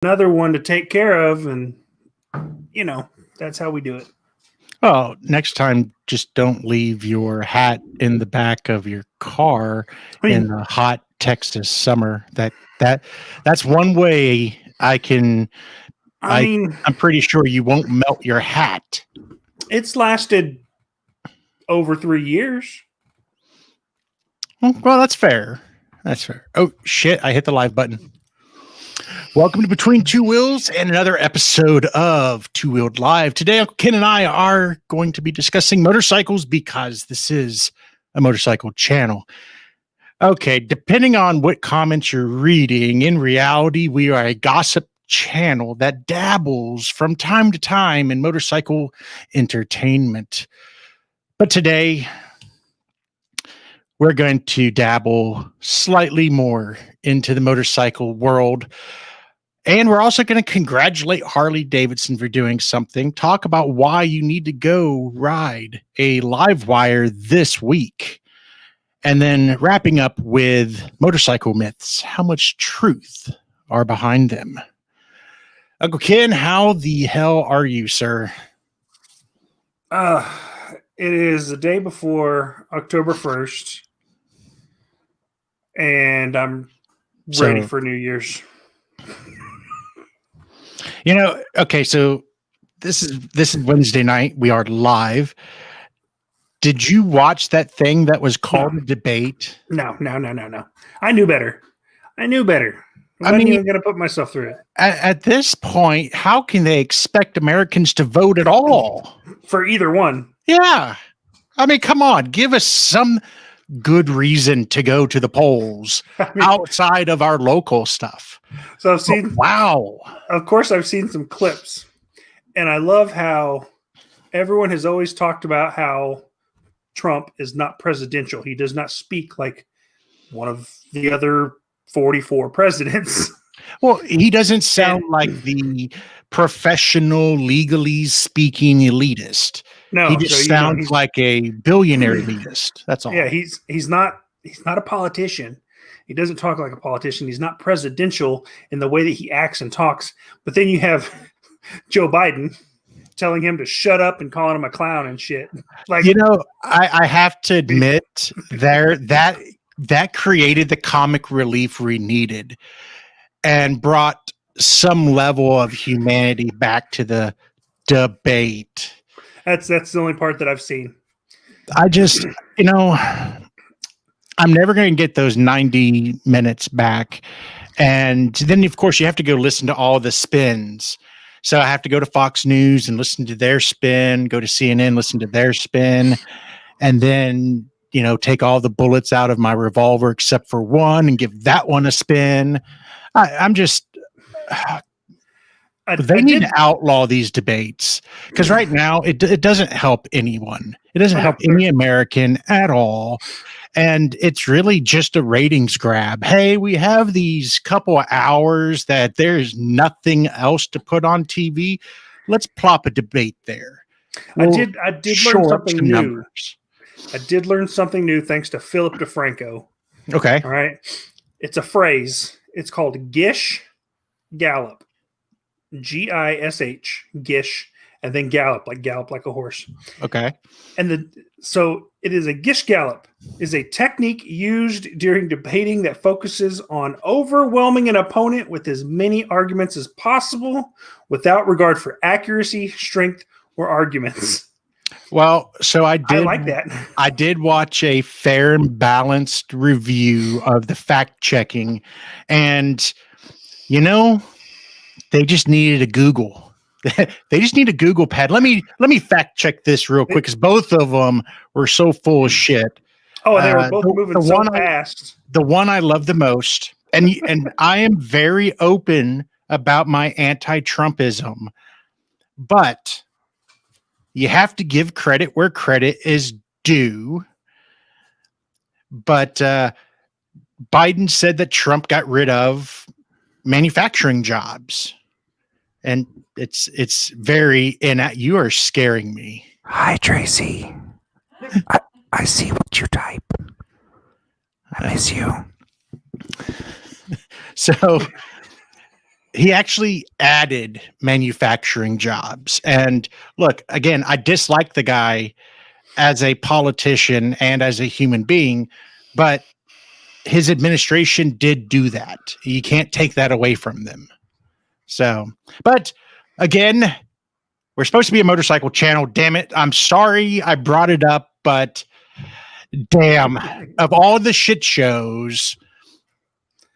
another one to take care of, and that's how we do it. Oh, next time, just don't leave your hat in the back of your car in the hot Texas summer. That's one way I'm pretty sure you won't melt your hat. It's lasted over 3 years. Well, that's fair. That's fair. Oh, shit. I hit the live button. Welcome to Between Two Wheels and another episode of 2WheeledLive. Today, Uncle Ken and I are going to be discussing motorcycles because this is a motorcycle channel. Okay, depending on what comments you're reading, in reality, we are a gossip channel that dabbles from time to time in motorcycle entertainment. But today, we're going to dabble slightly more into the motorcycle world. And we're also going to congratulate Harley-Davidson for doing something. Talk about why you need to go ride a live wire this week. And then wrapping up with motorcycle myths. How much truth are behind them? Uncle Ken, how the hell are you, sir? It is the day before October 1st. And I'm ready for New Year's. Okay, so this is Wednesday night. We are live. Did you watch that thing that was called a debate? No. I knew better. I wasn't even going to put myself through it. At this point, how can they expect Americans to vote at all? For either one. Yeah. I mean, come on. Give us some good reason to go to the polls outside of our local stuff. So I've seen... Wow. Of course, I've seen some clips. And I love how everyone has always talked about how Trump is not presidential. He does not speak like one of the other 44 presidents. Well, he doesn't sound like the professional, legally speaking elitist. No, he just sounds like a billionaire elitist. That's all. Yeah, he's not a politician. He doesn't talk like a politician. He's not presidential in the way that he acts and talks. But then you have Joe Biden telling him to shut up and calling him a clown and shit. Like, I have to admit that created the comic relief we needed and brought some level of humanity back to the debate. That's the only part that I've seen. I just, I'm never going to get those 90 minutes back. And then, of course, you have to go listen to all the spins. So I have to go to Fox News and listen to their spin, go to CNN, listen to their spin, and then, take all the bullets out of my revolver except for one and give that one a spin. I'm just... They need to outlaw these debates because right now it doesn't help anyone. It doesn't help any American at all. And it's really just a ratings grab. Hey, we have these couple of hours that there's nothing else to put on TV. Let's plop a debate there. I did learn something new. Numbers. I did learn something new thanks to Philip DeFranco. Okay. All right. It's a phrase. It's called Gish Gallop. Gish, Gish, and then gallop like a horse. Okay. And so it is a Gish gallop is a technique used during debating that focuses on overwhelming an opponent with as many arguments as possible without regard for accuracy, strength, or arguments. Well, so I like that. I did watch a fair and balanced review of the fact checking, and they just needed a Google. They just need a Google pad. Let me fact check this real quick because both of them were so full of shit. Oh, they were both moving so fast. The one I love the most, and I am very open about my anti-Trumpism, but you have to give credit where credit is due. But Biden said that Trump got rid of manufacturing jobs. And it's very, and you are scaring me. Hi, Tracy. I see what you type. I miss you. So he actually added manufacturing jobs. And look, again, I dislike the guy as a politician and as a human being, but his administration did do that. You can't take that away from them. So, but again, we're supposed to be a motorcycle channel. Damn it. I'm sorry I brought it up, but damn, of all the shit shows,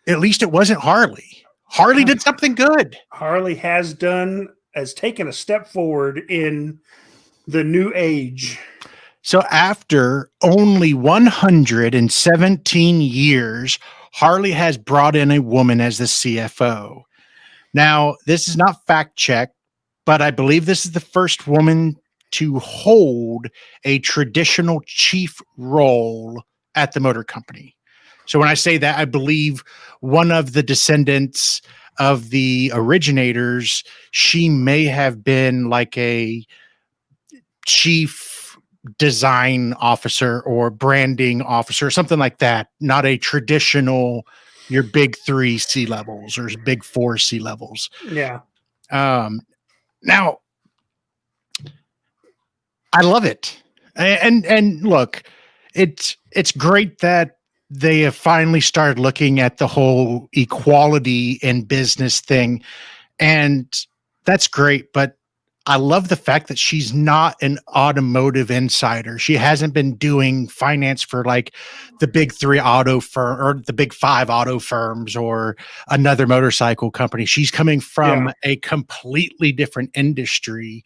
at least it wasn't Harley. Harley did something good. Harley has taken a step forward in the new age. So after only 117 years, Harley has brought in a woman as the CFO. Now, this is not fact checked, but I believe this is the first woman to hold a traditional chief role at the motor company. So when I say that, I believe one of the descendants of the originators, she may have been like a chief design officer or branding officer, something like that. Not a traditional, your big 3 C levels or big 4 C levels. Yeah. Now, I love it. And look, it's great that they have finally started looking at the whole equality in business thing. And that's great. But I love the fact that she's not an automotive insider. She hasn't been doing finance for like the big 3 auto firm or the big 5 auto firms or another motorcycle company. She's coming from a completely different industry.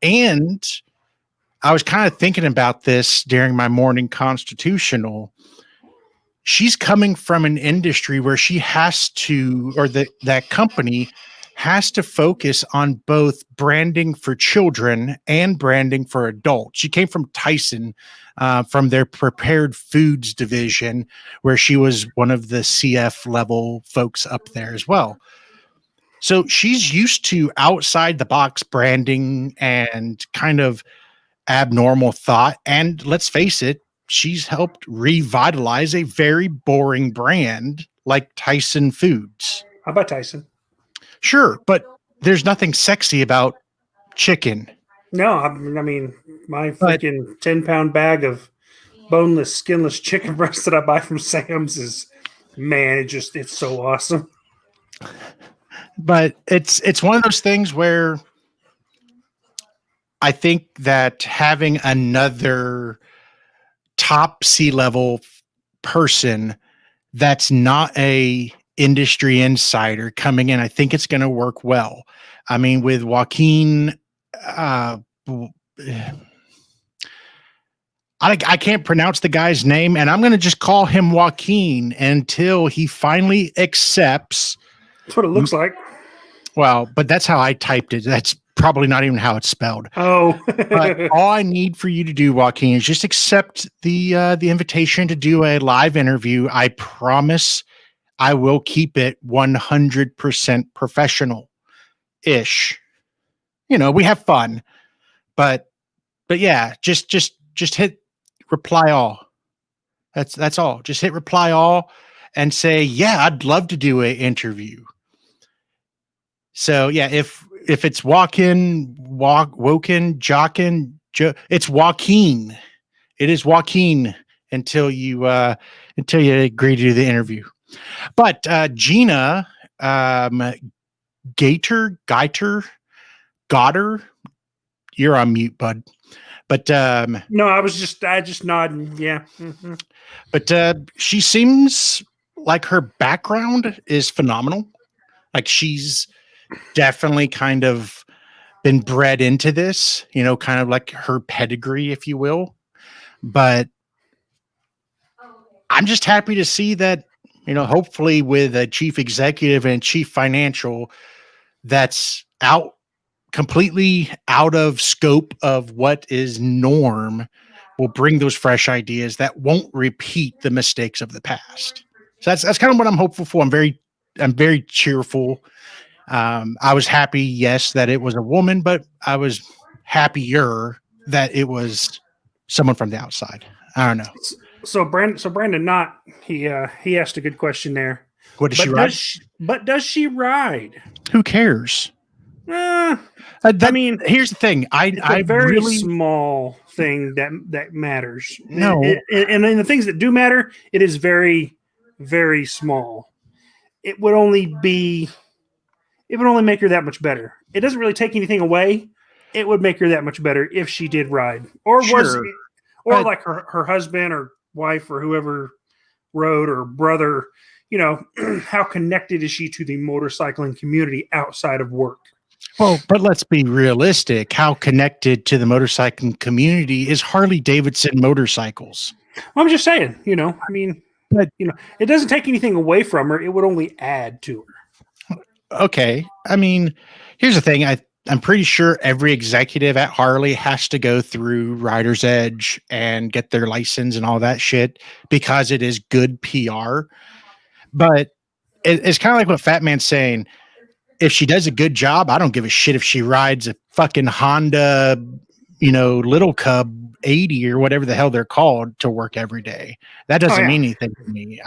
And I was kind of thinking about this during my morning constitutional. She's coming from an industry where she has to, or that company has to focus on both branding for children and branding for adults. She came from Tyson, from their prepared foods division, where she was one of the CF level folks up there as well. So she's used to outside the box branding and kind of abnormal thought. And let's face it, she's helped revitalize a very boring brand like Tyson Foods. How about Tyson? Sure, but there's nothing sexy about chicken. No, I mean, my freaking 10-pound bag of boneless, skinless chicken breast that I buy from Sam's is, man, it's so awesome. But it's one of those things where I think that having another top C-level person that's not a industry insider coming in, I think it's going to work well. I mean, with Joaquin, I can't pronounce the guy's name, and I'm going to just call him Joaquin until he finally accepts. That's what it looks like. Well, but that's how I typed it. That's probably not even how it's spelled. Oh. But all I need for you to do, Joaquin, is just accept the invitation to do a live interview. I promise I will keep it 100% professional-ish. You know, we have fun, but yeah, just hit reply all. That's all. Just hit reply all and say, yeah, I'd love to do an interview. So yeah, if it's Wokin, it's Joaquin. It is Joaquin until you agree to do the interview. But Gina Gator, you're on mute, bud. But no, I just nodding. Yeah. Mm-hmm. But she seems like her background is phenomenal. Like she's definitely kind of been bred into this, you know, kind of like her pedigree, if you will. But I'm just happy to see that, you know, hopefully with a chief executive and chief financial that's completely out of scope of what is norm, will bring those fresh ideas that won't repeat the mistakes of the past. So that's kind of what I'm hopeful for. I'm very cheerful. I was happy, yes, that it was a woman, but I was happier that it was someone from the outside. I don't know. So Brandon Knott, he asked a good question there. What does she But ride? does she ride? Who cares? I I mean, here's the thing. it's I a very really small thing that matters. no. And in the things that do matter, it is very, very small. It would only make her that much better. It doesn't really take anything away. It would make her that much better if she did ride, or Sure, or but- like her husband or wife or whoever rode, or brother. You know, how connected is she to the motorcycling community outside of work? Well, but let's be realistic. How connected to the motorcycling community is Harley-Davidson motorcycles? I'm just saying, you know, I mean, But- you know, it doesn't take anything away from her. It would only add to her. Okay. I mean, here's the thing. I'm pretty sure every executive at Harley has to go through Rider's Edge and get their license and all that shit because it is good PR. But it's kind of like what Fat Man's saying. If she does a good job, I don't give a shit if she rides a fucking Honda, Little Cub 80 or whatever the hell they're called to work every day. That doesn't mean anything to me.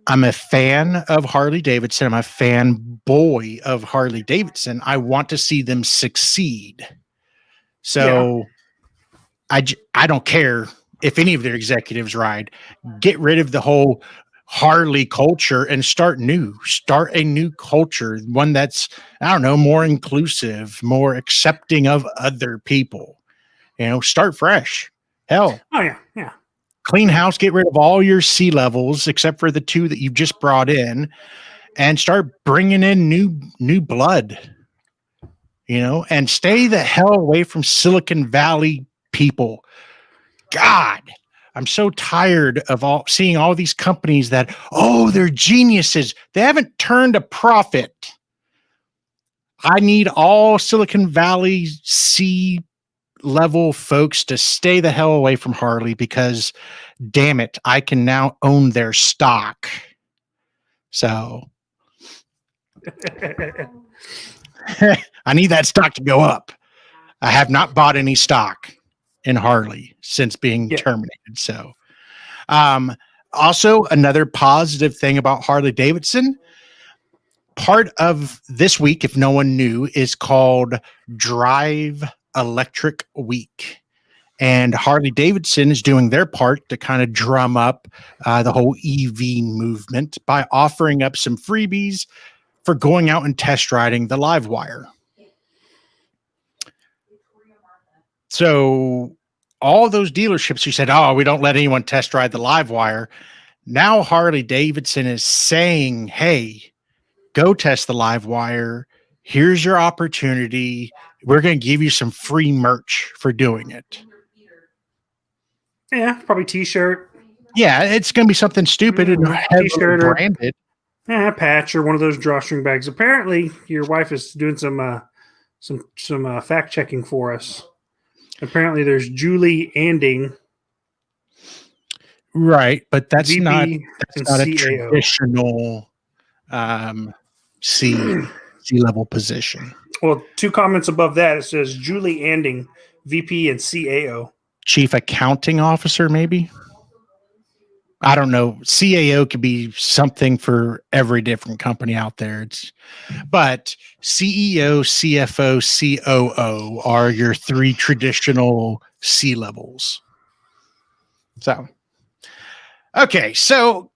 I'm a fan of Harley-Davidson. I'm a fanboy of Harley-Davidson. I want to see them succeed. So I don't care if any of their executives ride. Get rid of the whole Harley culture and start a new culture, one that's, I don't know, more inclusive, more accepting of other people. Start fresh. Hell. Oh yeah. Clean house, get rid of all your C levels except for the 2 that you've just brought in, and start bringing in new blood, and stay the hell away from Silicon Valley people. God, I'm so tired of seeing all these companies that, they're geniuses. They haven't turned a profit. I need all Silicon Valley C level folks to stay the hell away from Harley because, damn it, I can now own their stock. So I need that stock to go up. I have not bought any stock in Harley since being terminated. So, also another positive thing about Harley-Davidson, part of this week, if no one knew, is called Drive Electric Week. And Harley-Davidson is doing their part to kind of drum up the whole EV movement by offering up some freebies for going out and test riding the Livewire. So all those dealerships who said, we don't let anyone test ride the Livewire, now Harley-Davidson is saying, hey, go test the Livewire. Here's your opportunity. We're going to give you some free merch for doing it. Yeah, probably t-shirt. Yeah, it's going to be something stupid and t-shirt or branded. A patch or one of those drawstring bags. Apparently, your wife is doing some fact checking for us. Apparently, there's Julie Anding, right? But that's VP not a CAO. traditional C level position. Well, 2 comments above that, it says Julie Anding, VP and CAO. Chief Accounting Officer, maybe. I don't know. CAO could be something for every different company out there. But CEO, CFO, COO are your 3 traditional C levels. So, okay. So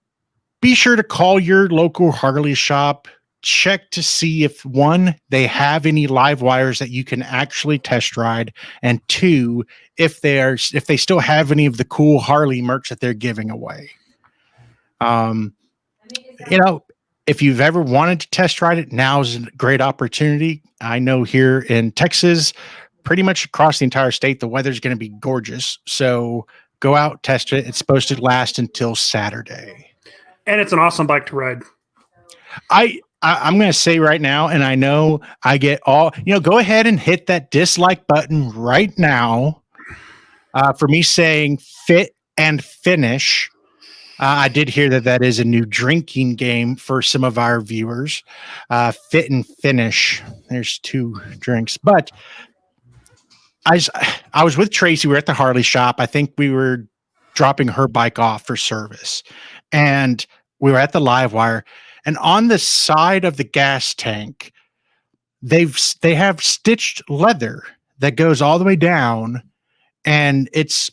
be sure to call your local Harley shop. Check to see if 1, they have any live wires that you can actually test ride, and 2, if they still have any of the cool Harley merch that they're giving away. If you've ever wanted to test ride it, now is a great opportunity. I know here in Texas, pretty much across the entire state, the weather's going to be gorgeous. So go out, test it. It's supposed to last until Saturday. And it's an awesome bike to ride. I'm going to say right now, and I know I get all, go ahead and hit that dislike button right now for me saying fit and finish. I did hear that is a new drinking game for some of our viewers. Fit and finish. There's 2 drinks, but I was with Tracy. We were at the Harley shop. I think we were dropping her bike off for service. And we were at the live wire, and on the side of the gas tank, they have stitched leather that goes all the way down, and it's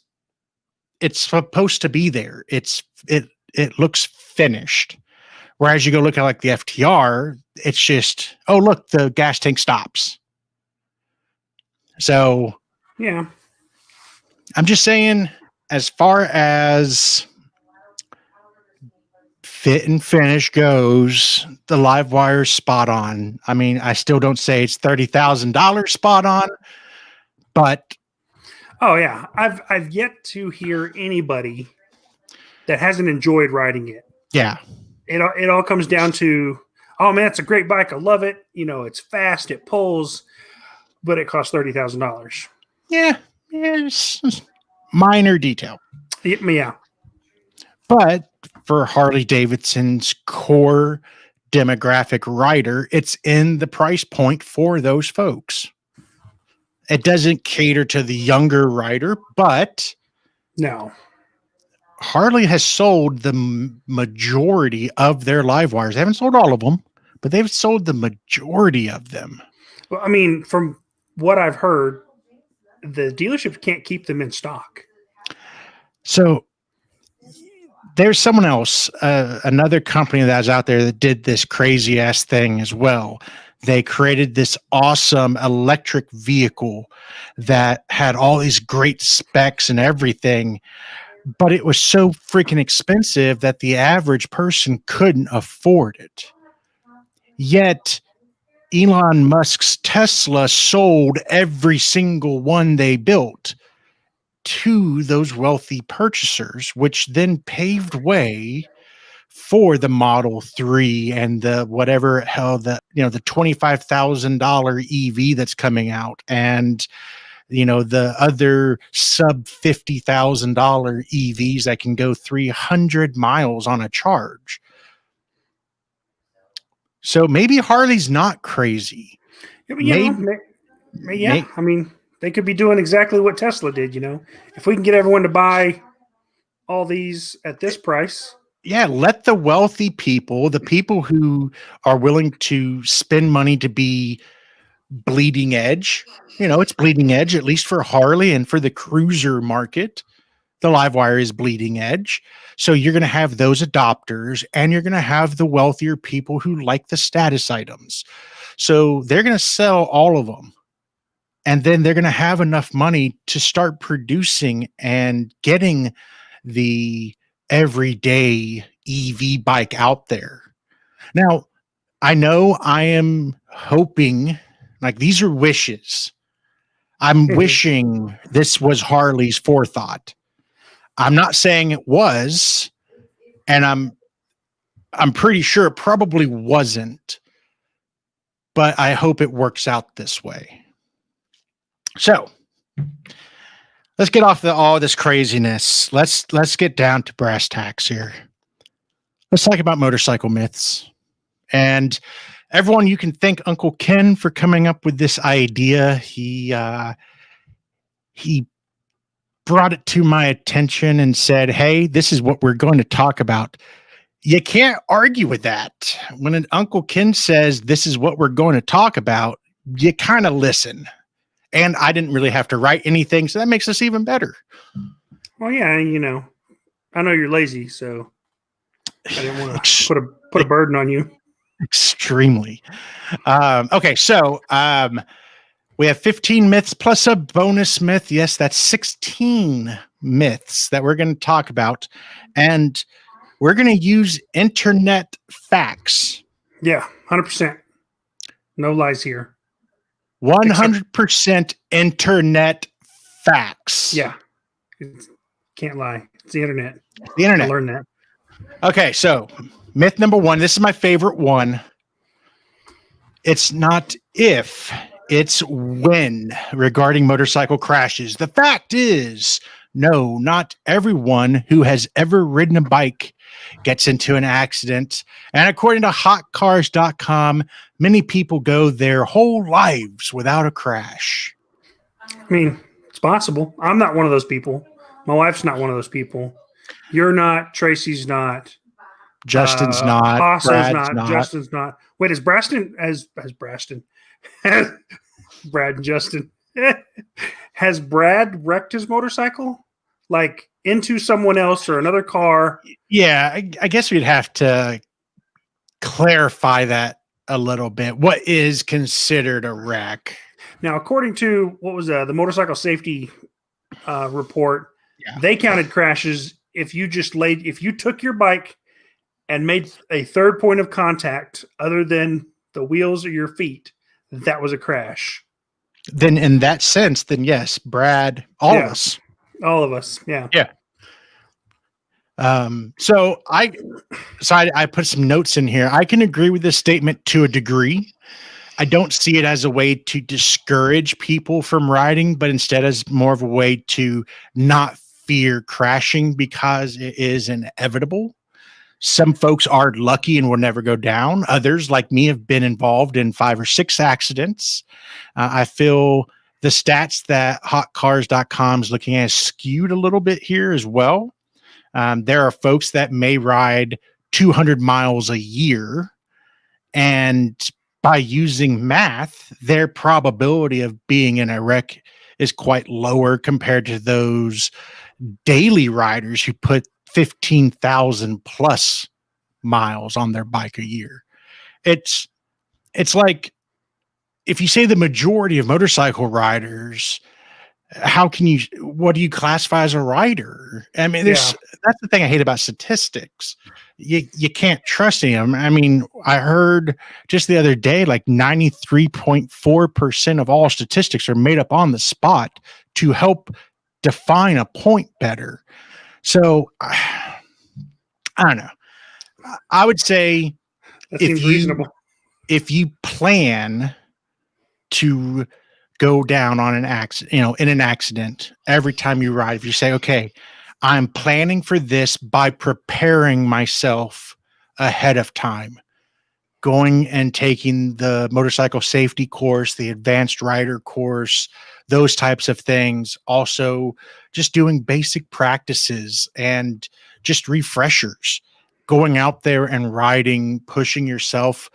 supposed to be there. It looks finished. Whereas you go look at like the FTR, it's just, oh look, the gas tank stops. So Yeah. I'm just saying, as far as fit and finish goes, the live wire's spot on. I mean, I still don't say it's $30,000 spot on, but Oh yeah. I've yet to hear anybody that hasn't enjoyed riding it. yeah. It all comes down to, oh man, it's a great bike. I love it. You know, it's fast, it pulls, but it costs $30,000. Yeah, it's minor detail. Yeah. But for Harley-Davidson's core demographic rider, it's in the price point for those folks. It doesn't cater to the younger rider, but No. Harley has sold the majority of their live wires. They haven't sold all of them, but they've sold the majority of them. Well, I mean, from what I've heard, the dealership can't keep them in stock. So there's someone else, another company that's out there that did this crazy ass thing as well. They created this awesome electric vehicle that had all these great specs and everything, but it was so freaking expensive that the average person couldn't afford it. Yet Elon Musk's Tesla sold every single one they built to those wealthy purchasers, which then paved way for the Model 3 and the whatever hell the $25,000 EV that's coming out, and the other sub $50,000 EVs that can go 300 miles on a charge. So maybe Harley's not crazy. Yeah. I mean, they could be doing exactly what Tesla did. If we can get everyone to buy all these at this price. Yeah, let the wealthy people, the people who are willing to spend money to be bleeding edge, it's bleeding edge, at least for Harley and for the cruiser market. The live wire is bleeding edge. So you're going to have those adopters, and you're going to have the wealthier people who like the status items. So they're going to sell all of them. And then they're going to have enough money to start producing and getting the everyday EV bike out there. Now, I know I am hoping, like, these are wishes. I'm wishing this was Harley's forethought. I'm not saying it was, and I'm pretty sure it probably wasn't, but I hope it works out this way. So let's get off all this craziness. Let's get down to brass tacks here. Let's talk about motorcycle myths. And everyone, you can thank Uncle Ken for coming up with this idea. He brought it to my attention and said, hey, this is what we're going to talk about. You can't argue with that. When an Uncle Ken says this is what we're going to talk about, you kind of listen. And I didn't really have to write anything, so that makes us even better. Well, yeah, I know you're lazy, so I didn't want to put a burden on you. Extremely. Okay, so we have 15 myths plus a bonus myth. Yes, that's 16 myths that we're going to talk about. And we're going to use internet facts. Yeah, 100%. No lies here. 100% internet facts. Yeah. Can't lie. It's the internet. The internet. I learned that. Okay, so myth number 1. This is my favorite one. It's not if, it's when regarding motorcycle crashes. The fact is, no, not everyone who has ever ridden a bike gets into an accident. And according to hotcars.com, many people go their whole lives without a crash. I mean, it's possible. I'm not one of those people. My wife's not one of those people. You're not. Tracy's not. Justin's not. Hasso's Brad's not. Justin's not. Wait, is Braston as Braston? Brad and Justin. Has Brad wrecked his motorcycle? Like into someone else or another car? Yeah, I guess we'd have to clarify that a little bit. What is considered a wreck? Now, according to what was the motorcycle safety report, Yeah. they counted crashes if you took your bike and made a third point of contact other than the wheels or your feet, that was a crash. Then in that sense, then yes, Brad, all of us. All of us, yeah. Yeah. So I put some notes in here. I can agree with this statement to a degree. I don't see it as a way to discourage people from riding, but instead as more of a way to not fear crashing because it is inevitable. Some folks are lucky and will never go down. Others, like me, have been involved in 5 or 6 accidents. I feel the stats that hotcars.com is looking at is skewed a little bit here as well. There are folks that may ride 200 miles a year, and by using math, their probability of being in a wreck is quite lower compared to those daily riders who put 15,000 plus miles on their bike a year. It's like, if you say the majority of motorcycle riders, what do you classify as a rider? I mean, that's the thing I hate about statistics. You can't trust them. I mean, I heard just the other day, like 93.4% of all statistics are made up on the spot to help define a point better. So I don't know. I would say that seems reasonable. If you plan to go down on an accident, in an accident every time you ride, if you say, okay, I'm planning for this by preparing myself ahead of time, going and taking the motorcycle safety course, the advanced rider course, those types of things. Also just doing basic practices and just refreshers, going out there and riding, pushing yourself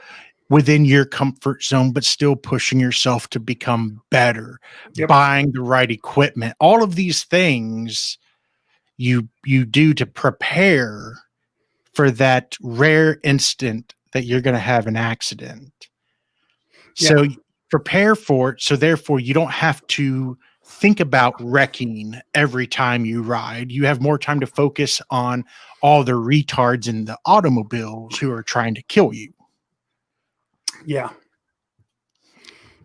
within your comfort zone, but still pushing yourself to become better, buying the right equipment. All of these things you do to prepare for that rare instant that you're going to have an accident. So prepare for it. So therefore you don't have to think about wrecking every time you ride. You have more time to focus on all the retards in the automobiles who are trying to kill you. Yeah.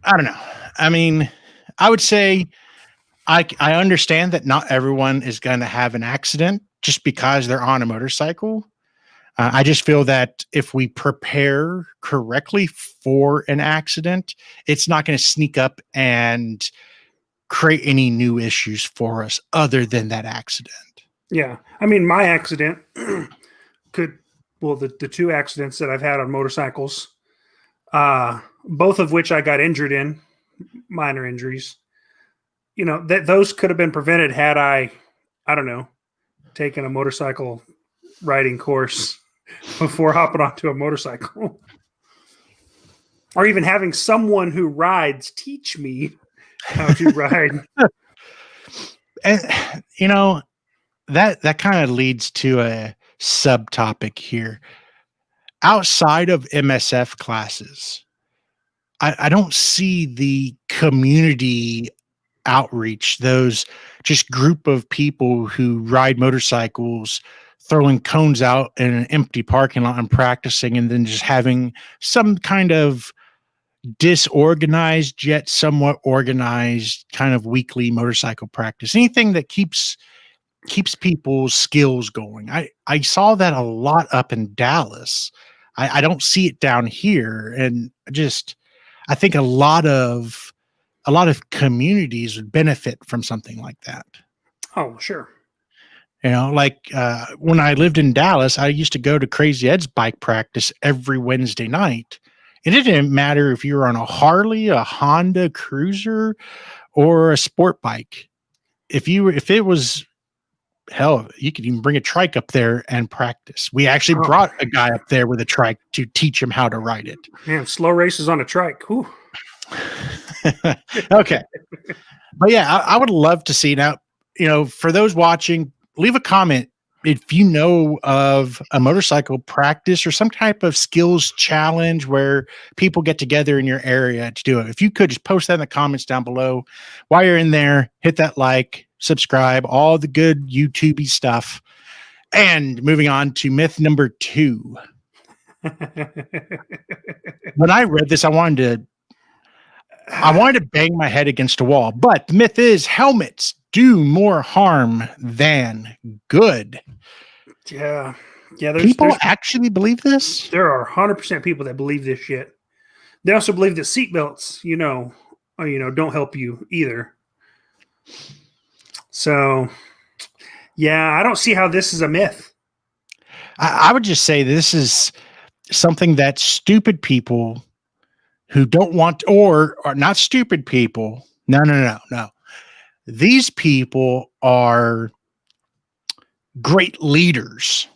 I don't know. I mean, I would say I understand that not everyone is going to have an accident just because they're on a motorcycle. I just feel that if we prepare correctly for an accident, it's not going to sneak up and create any new issues for us other than that accident. Yeah. I mean, my accident the 2 accidents that I've had on motorcycles, both of which I got injured in, minor injuries, those could have been prevented had I don't know, taken a motorcycle riding course before hopping onto a motorcycle, or even having someone who rides teach me how to ride. And that kind of leads to a subtopic here. Outside of MSF classes, I don't see the community outreach, those just group of people who ride motorcycles throwing cones out in an empty parking lot and practicing, and then just having some kind of disorganized yet somewhat organized kind of weekly motorcycle practice. Anything that keeps people's skills going. I saw that a lot up in Dallas. I don't see it down here, and I think a lot of communities would benefit from something like that. Oh, sure. Like when I lived in Dallas, I used to go to Crazy Ed's bike practice every Wednesday night. It didn't matter if you were on a Harley, a Honda Cruiser, or a sport bike. If it was hell, you could even bring a trike up there and practice. We actually brought a guy up there with a trike to teach him how to ride it. Man, slow races on a trike. Whew. Okay. But yeah, I would love to see now, for those watching, leave a comment if you know of a motorcycle practice or some type of skills challenge where people get together in your area to do it. If you could just post that in the comments down below. While you're in there, hit that like, subscribe, all the good YouTube-y stuff. And moving on to myth number 2. When I read this, I wanted to bang my head against a wall, but the myth is helmets do more harm than good. Yeah. People actually believe this? There are 100% people that believe this shit. They also believe that seatbelts, don't help you either. So, yeah, I don't see how this is a myth. I would just say this is something that stupid people who don't want, or are not stupid people. No. These people are great leaders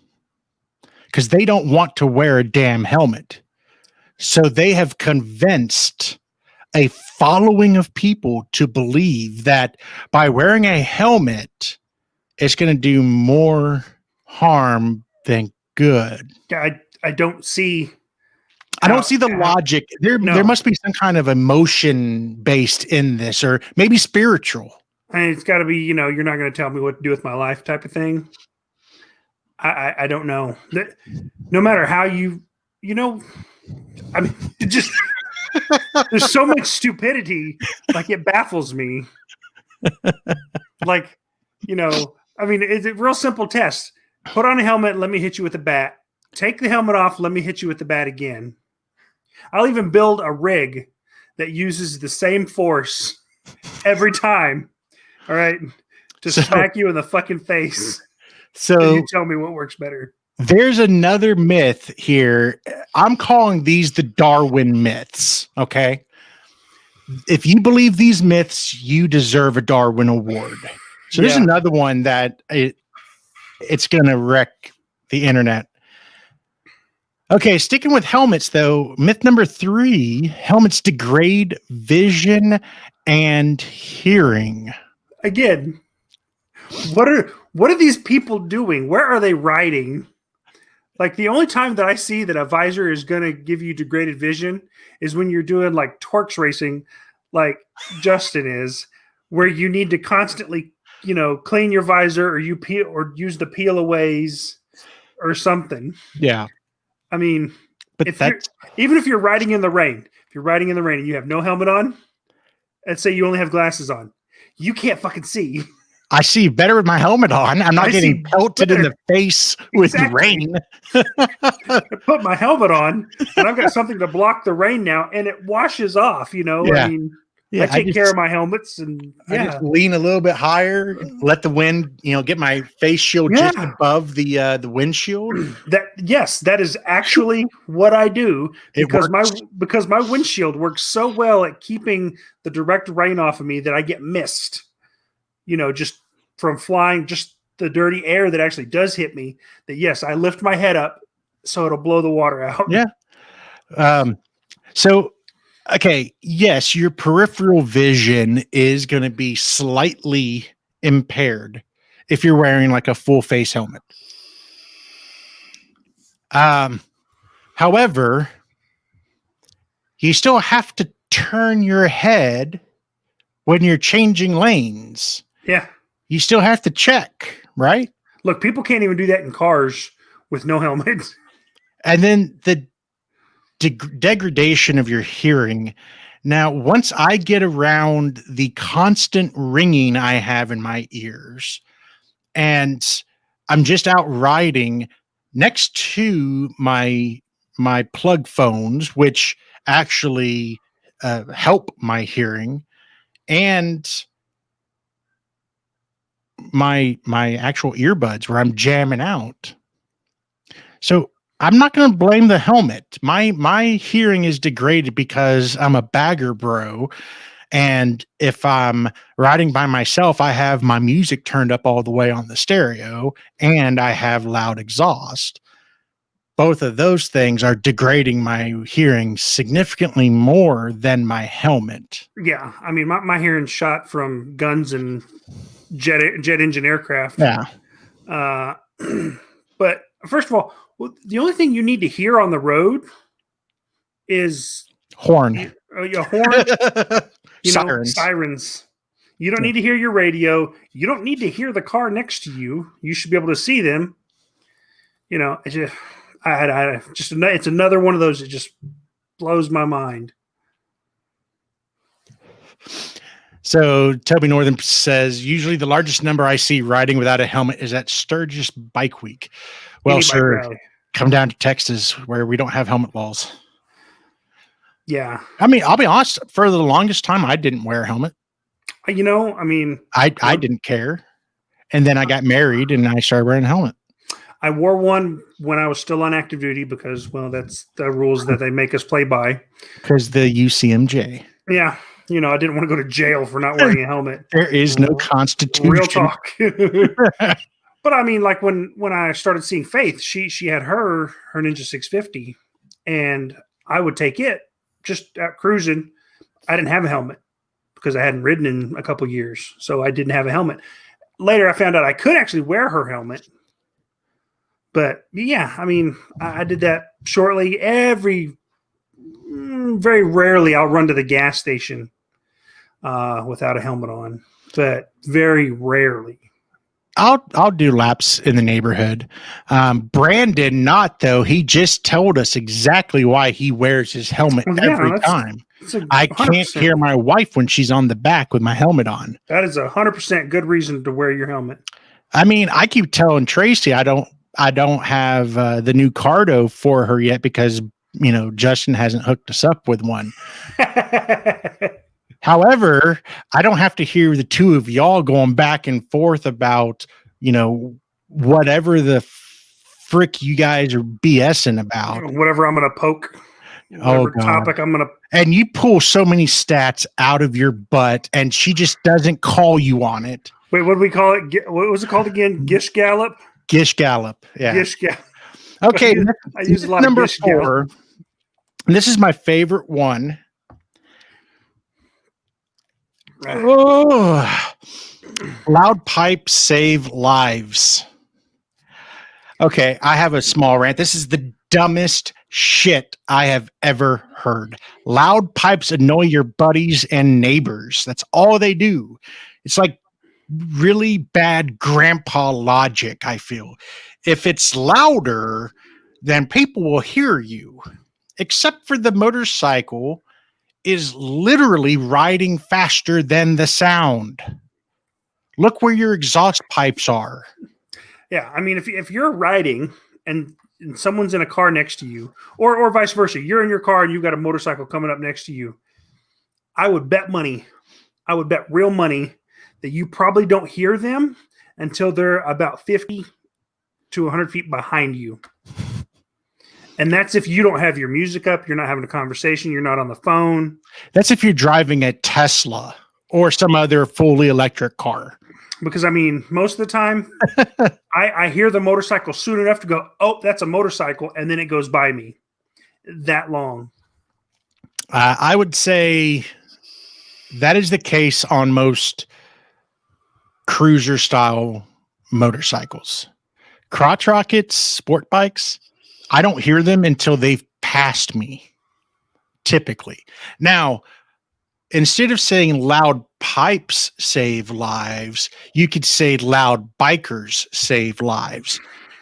because they don't want to wear a damn helmet. So they have convinced a following of people to believe that by wearing a helmet, it's going to do more harm than good. I don't see... I don't see the logic. There must be some kind of emotion based in this, or maybe spiritual. It's got to be, you're not going to tell me what to do with my life type of thing. I don't know. No matter how just there's so much stupidity, like it baffles me. Like, it's a real simple test. Put on a helmet, let me hit you with a bat. Take the helmet off, let me hit you with the bat again. I'll even build a rig that uses the same force every time. All right. To smack you in the fucking face. So you tell me what works better. There's another myth here. I'm calling these the Darwin myths. Okay. If you believe these myths, you deserve a Darwin Award. So there's another one that it's going to wreck the internet. Okay, sticking with helmets, though, myth number 3, helmets degrade vision and hearing. Again, what are these people doing? Where are they riding? Like, the only time that I see that a visor is going to give you degraded vision is when you're doing, like, Torx racing, like Justin is, where you need to constantly, clean your visor, or or use the peel-aways or something. Yeah. I mean, even if you're riding in the rain, and you have no helmet on, and say you only have glasses on, you can't fucking see. I see better with my helmet on. I'm not getting pelted in the face with rain. I put my helmet on, and I've got something to block the rain now, and it washes off, Yeah. I mean, I take care of my helmets, and I just lean a little bit higher, let the wind, get my face shield just above the windshield. That is actually what I do, because my windshield works so well at keeping the direct rain off of me that I get mist, just from flying, just the dirty air that actually does hit me. That yes, I lift my head up so it'll blow the water out. Yeah. So. Okay, yes, your peripheral vision is going to be slightly impaired if you're wearing like a full face helmet. However, you still have to turn your head when you're changing lanes. Yeah. You still have to check, right? Look, people can't even do that in cars with no helmets. And then the degradation of your hearing. Now, once I get around the constant ringing I have in my ears, and I'm just out riding next to my plug phones, which actually help my hearing, and my actual earbuds where I'm jamming out. So I'm not going to blame the helmet. My hearing is degraded because I'm a bagger bro, And if I'm riding by myself, I have my music turned up all the way on the stereo and I have loud exhaust. Both of those things are degrading my hearing significantly more than my helmet. Yeah, I mean, my hearing's shot from guns and jet engine aircraft. Yeah. But first of all, the only thing you need to hear on the road is Horn. a horn, Sirens. sirens. You don't need to hear your radio. You don't need to hear the car next to you. You should be able to see them. It's another one of those that just blows my mind. So Toby Northern says, usually the largest number I see riding without a helmet is at Sturgis Bike Week. Well, sir, come down to Texas where we don't have helmet laws. Yeah. I mean, I'll be honest, for the longest time, I didn't wear a helmet. I didn't care. And then I got married and I started wearing a helmet. I wore one when I was still on active duty because, well, that's the rules that they make us play by. Because the UCMJ. Yeah. I didn't want to go to jail for not wearing a helmet. There is no constitution. Real talk. But I mean, like when I started seeing Faith, she had her Ninja 650 and I would take it just out cruising. I didn't have a helmet because I hadn't ridden in a couple years. So I didn't have a helmet. Later, I found out I could actually wear her helmet. But yeah, I mean, I did that shortly. Very rarely I'll run to the gas station without a helmet on, but very rarely. I'll do laps in the neighborhood. Brandon, not though. He just told us exactly why he wears his helmet every time. I can't hear my wife when she's on the back with my helmet on. That is 100% good reason to wear your helmet. I mean, I keep telling Tracy I don't have the new Cardo for her yet because Justin hasn't hooked us up with one. However, I don't have to hear the two of y'all going back and forth about, whatever the frick you guys are BSing about. Whatever I'm going to poke. Whatever topic I'm going to. And you pull so many stats out of your butt and she just doesn't call you on it. Wait, what do we call it? What was it called again? Gish Gallop? Gish Gallop. Yeah. Gish Gallop. Okay. I use a lot number of Gish 4. Gallop. This is my favorite one. Oh, loud pipes save lives. Okay, I have a small rant. This is the dumbest shit I have ever heard. Loud pipes annoy your buddies and neighbors. That's all they do. It's like really bad grandpa logic, I feel. If it's louder, then people will hear you. Except for the motorcycle is literally riding faster than the sound. Look where your exhaust pipes are. Yeah, I mean, if you're riding and someone's in a car next to you, or vice versa, you're in your car and you've got a motorcycle coming up next to you, I would bet real money that you probably don't hear them until they're about 50 to 100 feet behind you. And that's if you don't have your music up, you're not having a conversation, you're not on the phone. That's if you're driving a Tesla or some other fully electric car. Because, I mean, most of the time, I hear the motorcycle soon enough to go, oh, that's a motorcycle, and then it goes by me. That long. I would say that is the case on most cruiser-style motorcycles. Crotch rockets, sport bikes, I don't hear them until they've passed me, typically. Now, instead of saying loud pipes save lives, you could say loud bikers save lives.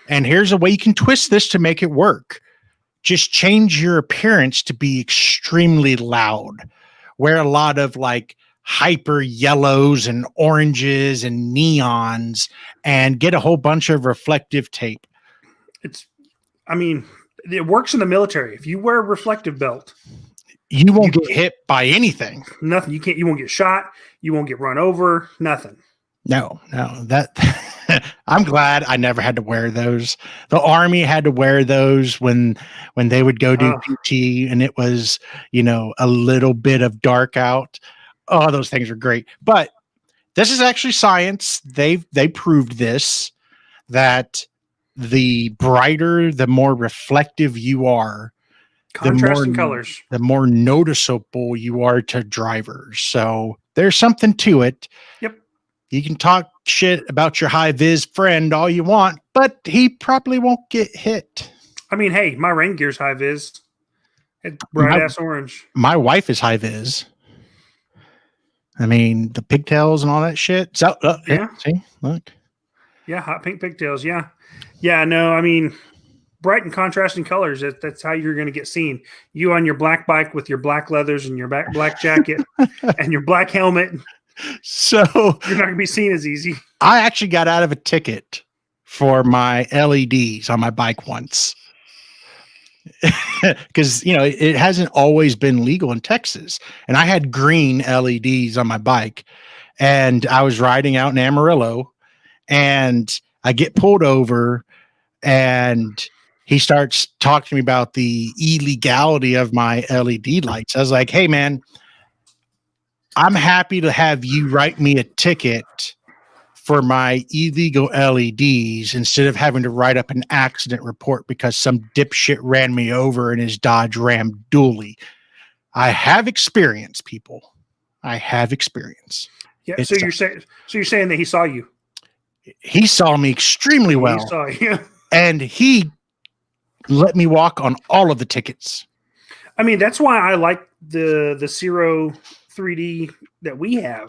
And here's a way you can twist this to make it work. Just change your appearance to be extremely loud. Wear a lot of like hyper yellows and oranges and neons and get a whole bunch of reflective tape. It works in the military. If you wear a reflective belt, you won't get hit by anything. Nothing. You won't get shot. You won't get run over. Nothing. No. That I'm glad I never had to wear those. The Army had to wear those when they would go do PT and it was, a little bit of dark out. Oh, those things are great. But this is actually science. They proved this, that the brighter, the more reflective you are, Contrasting colors. the more noticeable you are to drivers. So there's something to it. Yep. You can talk shit about your high vis friend all you want, but he probably won't get hit. I mean, hey, my rain gear's high vis. It's bright ass orange. My wife is high vis. I mean, the pigtails and all that shit. So, Yeah. See, look. Yeah, hot pink pigtails. Yeah. Yeah, no, I mean, bright and contrasting colors. That's how you're going to get seen. You on your black bike with your black leathers and your black jacket and your black helmet. So you're not going to be seen as easy. I actually got out of a ticket for my LEDs on my bike once. Because, it hasn't always been legal in Texas. And I had green LEDs on my bike. And I was riding out in Amarillo. And I get pulled over. And he starts talking to me about the illegality of my LED lights. I was like, hey, man, I'm happy to have you write me a ticket for my illegal LEDs instead of having to write up an accident report because some dipshit ran me over in his Dodge Ram dually. I have experience, people. I have experience. Yeah. So you're saying that he saw you? He saw me extremely well. He saw you. And he let me walk on all of the tickets. I mean, that's why I like the Zero 3D that we have.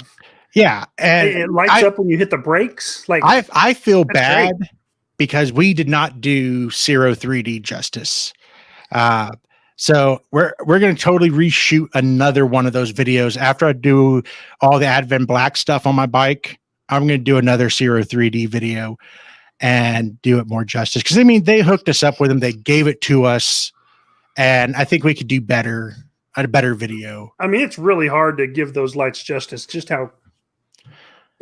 Yeah, and it lights up when you hit the brakes. Like I feel bad great. Because we did not do Zero 3D justice. So we're going to totally reshoot another one of those videos after I do all the Advent Black stuff on my bike. I'm going to do another Zero 3D video and do it more justice. Because I mean, they hooked us up with them. They gave it to us, and I think we could do better. A better video. I mean, it's really hard to give those lights justice. Just how.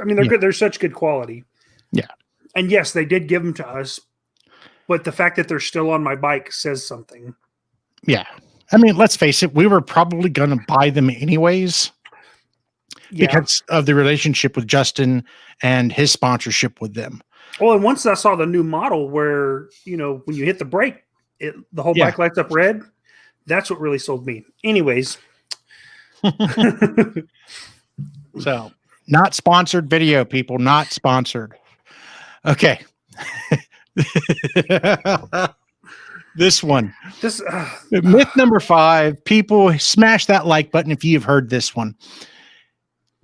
I mean, they're good. They're such good quality. Yeah. And yes, they did give them to us, but the fact that they're still on my bike says something. Yeah. I mean, let's face it. We were probably going to buy them anyways because of the relationship with Justin and his sponsorship with them. Well, and once I saw the new model where, when you hit the brake, the whole bike lights up red. That's what really sold me. Anyways. So, not sponsored video, people. Not sponsored. Okay. This one. Myth number 5. People, smash that like button if you've heard this one.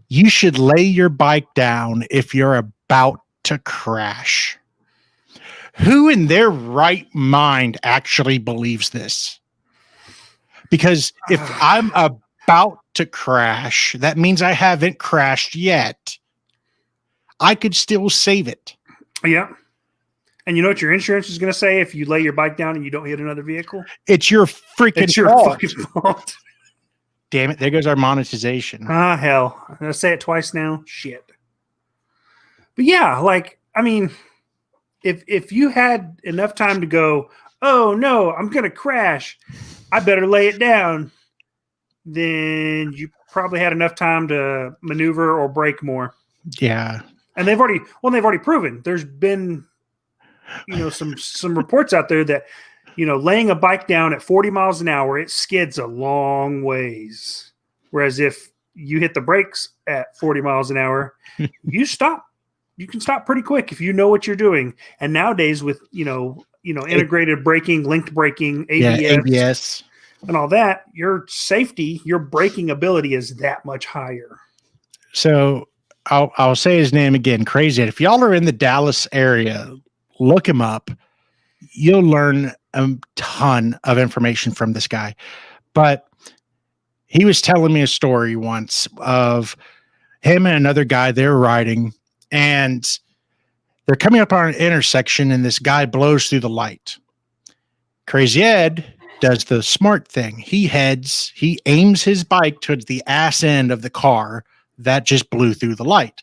You should lay your bike down if you're about to crash. Who in their right mind actually believes this? Because if I'm about to crash, that means I haven't crashed yet. I could still save it. Yeah. And you know what your insurance is going to say if you lay your bike down and you don't hit another vehicle? It's your freaking fucking fault. Damn it. There goes our monetization. Hell. I'm going to say it twice now. Shit. But yeah, I mean, if you had enough time to go, oh no, I'm going to crash, I better lay it down, then you probably had enough time to maneuver or brake more. Yeah. And they've already proven. There's been, some reports out there that, laying a bike down at 40 miles an hour, it skids a long ways. Whereas if you hit the brakes at 40 miles an hour, you stop. You can stop pretty quick if you know what you're doing. And nowadays with, integrated braking, linked braking, ABS, and all that, your safety, your braking ability is that much higher. So I'll say his name again, Crazy Ed. If y'all are in the Dallas area, look him up. You'll learn a ton of information from this guy. But he was telling me a story once of him and another guy. They're riding, and they're coming up on an intersection, and this guy blows through the light. Crazy Ed does the smart thing. He aims his bike towards the ass end of the car that just blew through the light.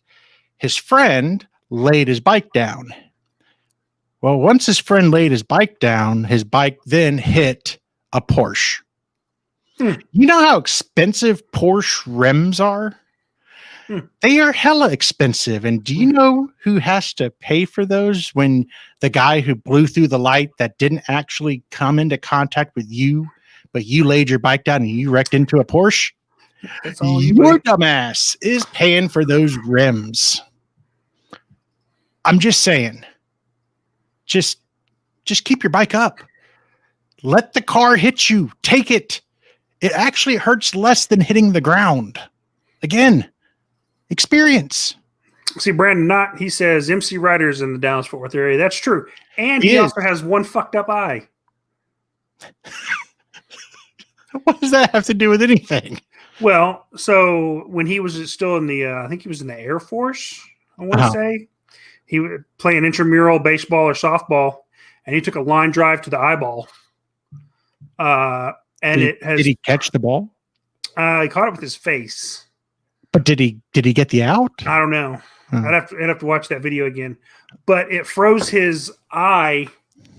His friend laid his bike down. Well, once his friend laid his bike down, his bike then hit a Porsche. You know how expensive Porsche rims are? They are hella expensive. And do you know who has to pay for those when the guy who blew through the light that didn't actually come into contact with you, but you laid your bike down and you wrecked into a Porsche? That's all you, Your buddy. dumbass is paying for those rims. I'm just saying, just keep your bike up. Let the car hit you. Take it. It actually hurts less than hitting the ground. Again, experience. See, Brandon he says MC Riders in the Dallas-Fort Worth area. That's true. And He he is. also has one fucked up eye. What does that have to do with anything? Well, so when he was still in the, I think he was in the Air Force, I want to say, he would play an intramural baseball or softball, and he took a line drive to the eyeball. And Did he catch the ball? He caught it with his face. But did he get the out? I don't know. Hmm. I'd have to watch that video again. But it froze his eye.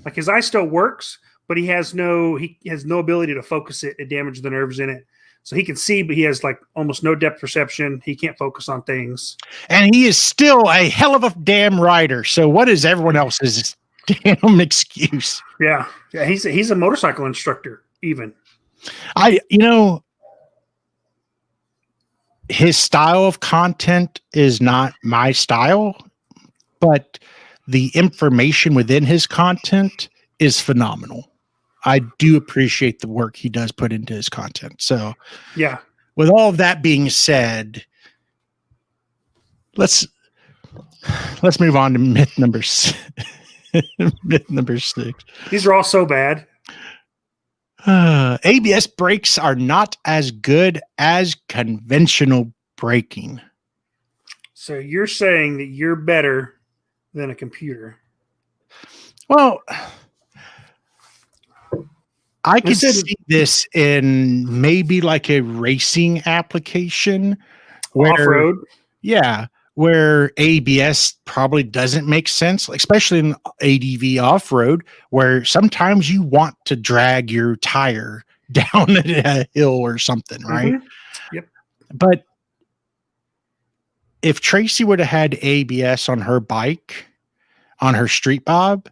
Like his eye still works, but he has no ability to focus it. It damaged the nerves in it. So he can see, but he has like almost no depth perception. He can't focus on things. And he is still a hell of a damn rider. So what is everyone else's damn excuse? Yeah. He's a motorcycle instructor, even. His style of content is not my style, but the information within his content is phenomenal. I do appreciate the work he does put into his content. So, yeah. With all of that being said, let's move on to myth number 6. Myth number 6. These are all so bad. ABS brakes are not as good as conventional braking. So you're saying that you're better than a computer? Well, I could see this in maybe like a racing application where off-road. Yeah, where ABS probably doesn't make sense, especially in ADV off-road, where sometimes you want to drag your tire down a hill or something, right? Mm-hmm. Yep. But if Tracy would have had ABS on her bike, on her Street Bob,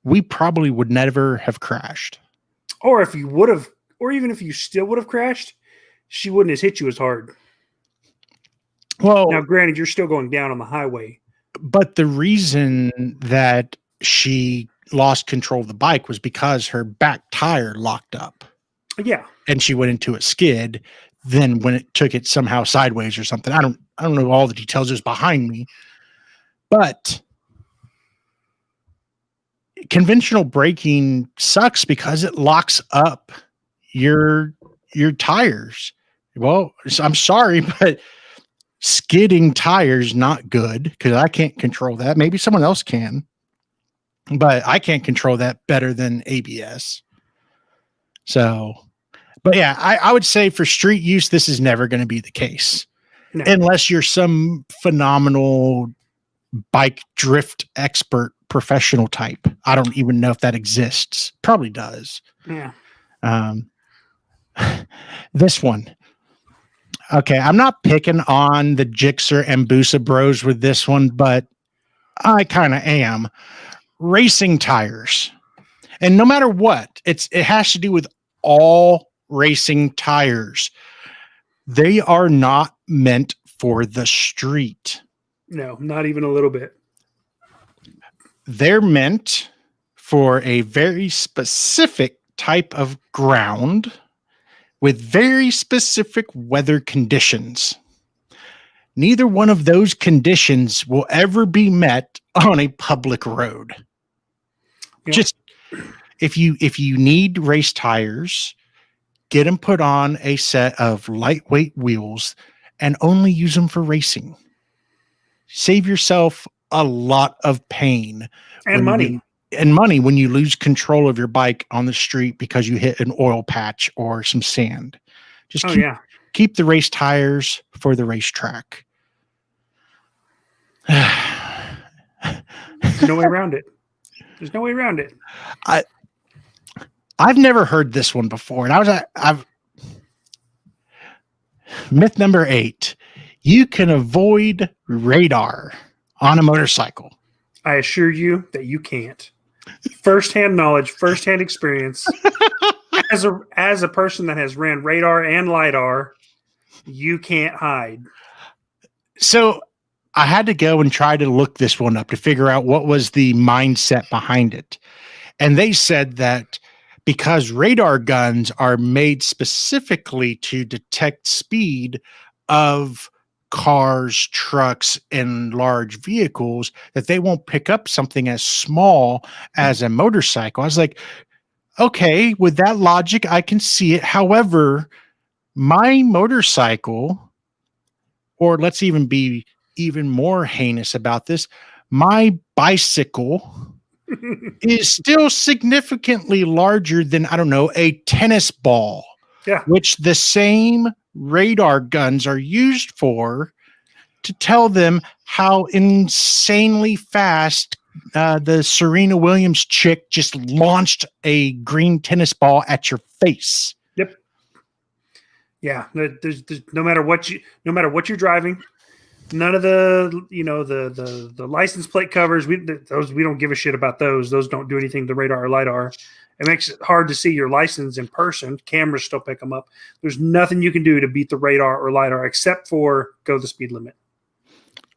we probably would never have crashed. Or if you would have, or even if you still would have crashed, she wouldn't have hit you as hard. Well, now, granted, you're still going down on the highway. But the reason that she lost control of the bike was because her back tire locked up. Yeah. And she went into a skid. Then when it took it somehow sideways or something, I don't know all the details just behind me. But conventional braking sucks because it locks up your tires. Well, I'm sorry, but skidding tires not good because I can't control that. Maybe someone else can, but I can't control that better than ABS. So, but yeah, I would say for street use, this is never going to be the case. No. Unless you're some phenomenal bike drift expert professional type. I don't even know if that exists. Probably does. Yeah. This one. Okay, I'm not picking on the Gixxer and Busa bros with this one, but I kind of am. Racing tires. And no matter what, it has to do with all racing tires. They are not meant for the street. No, not even a little bit. They're meant for a very specific type of ground with very specific weather conditions. Neither one of those conditions will ever be met on a public road. Yeah. Just if you need race tires, get them put on a set of lightweight wheels and only use them for racing. Save yourself a lot of pain and money. When you lose control of your bike on the street because you hit an oil patch or some sand. Just keep the race tires for the racetrack. There's no way around it. There's no way around it. I've never heard this one before, and Myth number 8. you can avoid radar on a motorcycle. I assure you that you can't. Firsthand knowledge, firsthand experience. As a person that has ran radar and lidar, you can't hide. So I had to go and try to look this one up to figure out what was the mindset behind it. And they said that because radar guns are made specifically to detect speed of cars, trucks, and large vehicles, that they won't pick up something as small as a motorcycle. I was like, okay, with that logic, I can see it. However, my motorcycle, or let's even be even more heinous about this, my bicycle is still significantly larger than, I don't know, a tennis ball, which the same radar guns are used for to tell them how insanely fast the Serena Williams chick just launched a green tennis ball at your face. Yep. Yeah. There's no matter what you're driving, none of the license plate covers. We don't give a shit about those. Those don't do anything to radar or lidar. It makes it hard to see your license in person. Cameras still pick them up. There's nothing you can do to beat the radar or lidar except for go the speed limit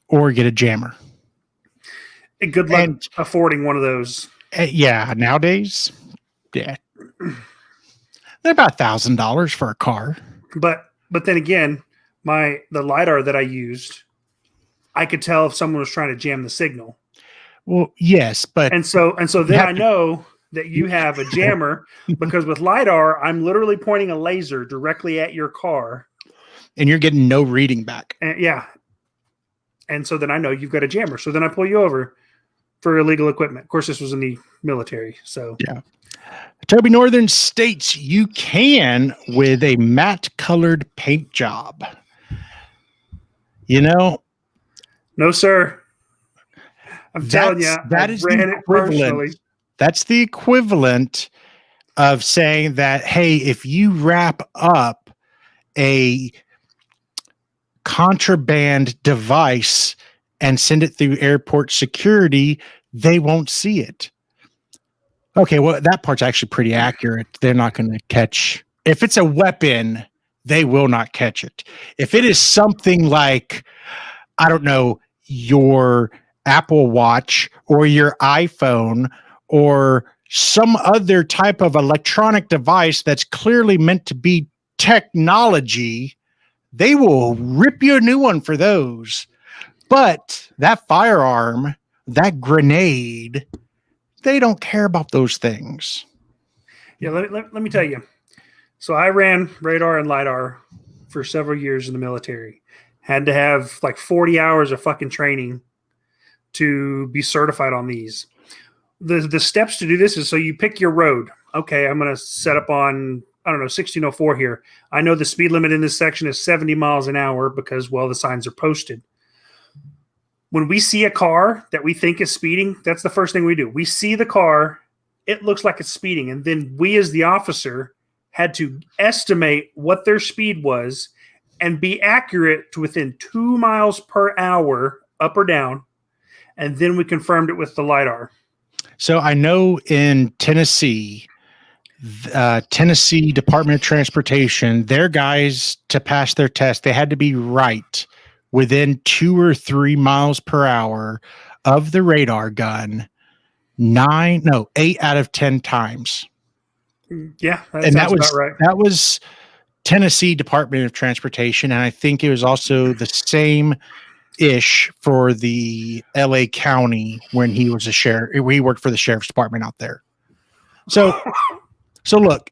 or get a jammer. Good luck affording one of those. Yeah, nowadays, yeah, they're about $1,000 for a car. But then again, the lidar that I used, I could tell if someone was trying to jam the signal. Well, yes, but and so then I know that you have a jammer because with lidar, I'm literally pointing a laser directly at your car, and you're getting no reading back. And so then I know you've got a jammer. So then I pull you over for illegal equipment. Of course, this was in the military. So yeah. Toby Northern states you can with a matte colored paint job. You know, no, sir. I'm telling you, that is the equivalent. That's the equivalent of saying that, hey, if you wrap up a contraband device and send it through airport security, they won't see it. Okay, well, that part's actually pretty accurate. They're not going to catch. If it's a weapon, they will not catch it. If it is something like, I don't know, your Apple Watch or your iPhone or some other type of electronic device that's clearly meant to be technology, they will rip you a new one for those. But that firearm, that grenade, they don't care about those things. Yeah, let me tell you. So I ran radar and lidar for several years in the military. Had to have like 40 hours of fucking training to be certified on these. The steps to do this is so you pick your road. Okay, I'm going to set up on, I don't know, 1604 here. I know the speed limit in this section is 70 miles an hour because, well, the signs are posted. When we see a car that we think is speeding, that's the first thing we do. We see the car, it looks like it's speeding. And then we as the officer had to estimate what their speed was and be accurate to within 2 miles per hour, up or down. And then we confirmed it with the lidar. So I know in Tennessee, Tennessee Department of Transportation, their guys to pass their test, they had to be right within 2 or 3 miles per hour of the radar gun 8 out of 10 times. Yeah, that was about right. That was Tennessee Department of Transportation, and I think it was also the same ish for the LA County when he was a sheriff. He worked for the sheriff's department out there. So look,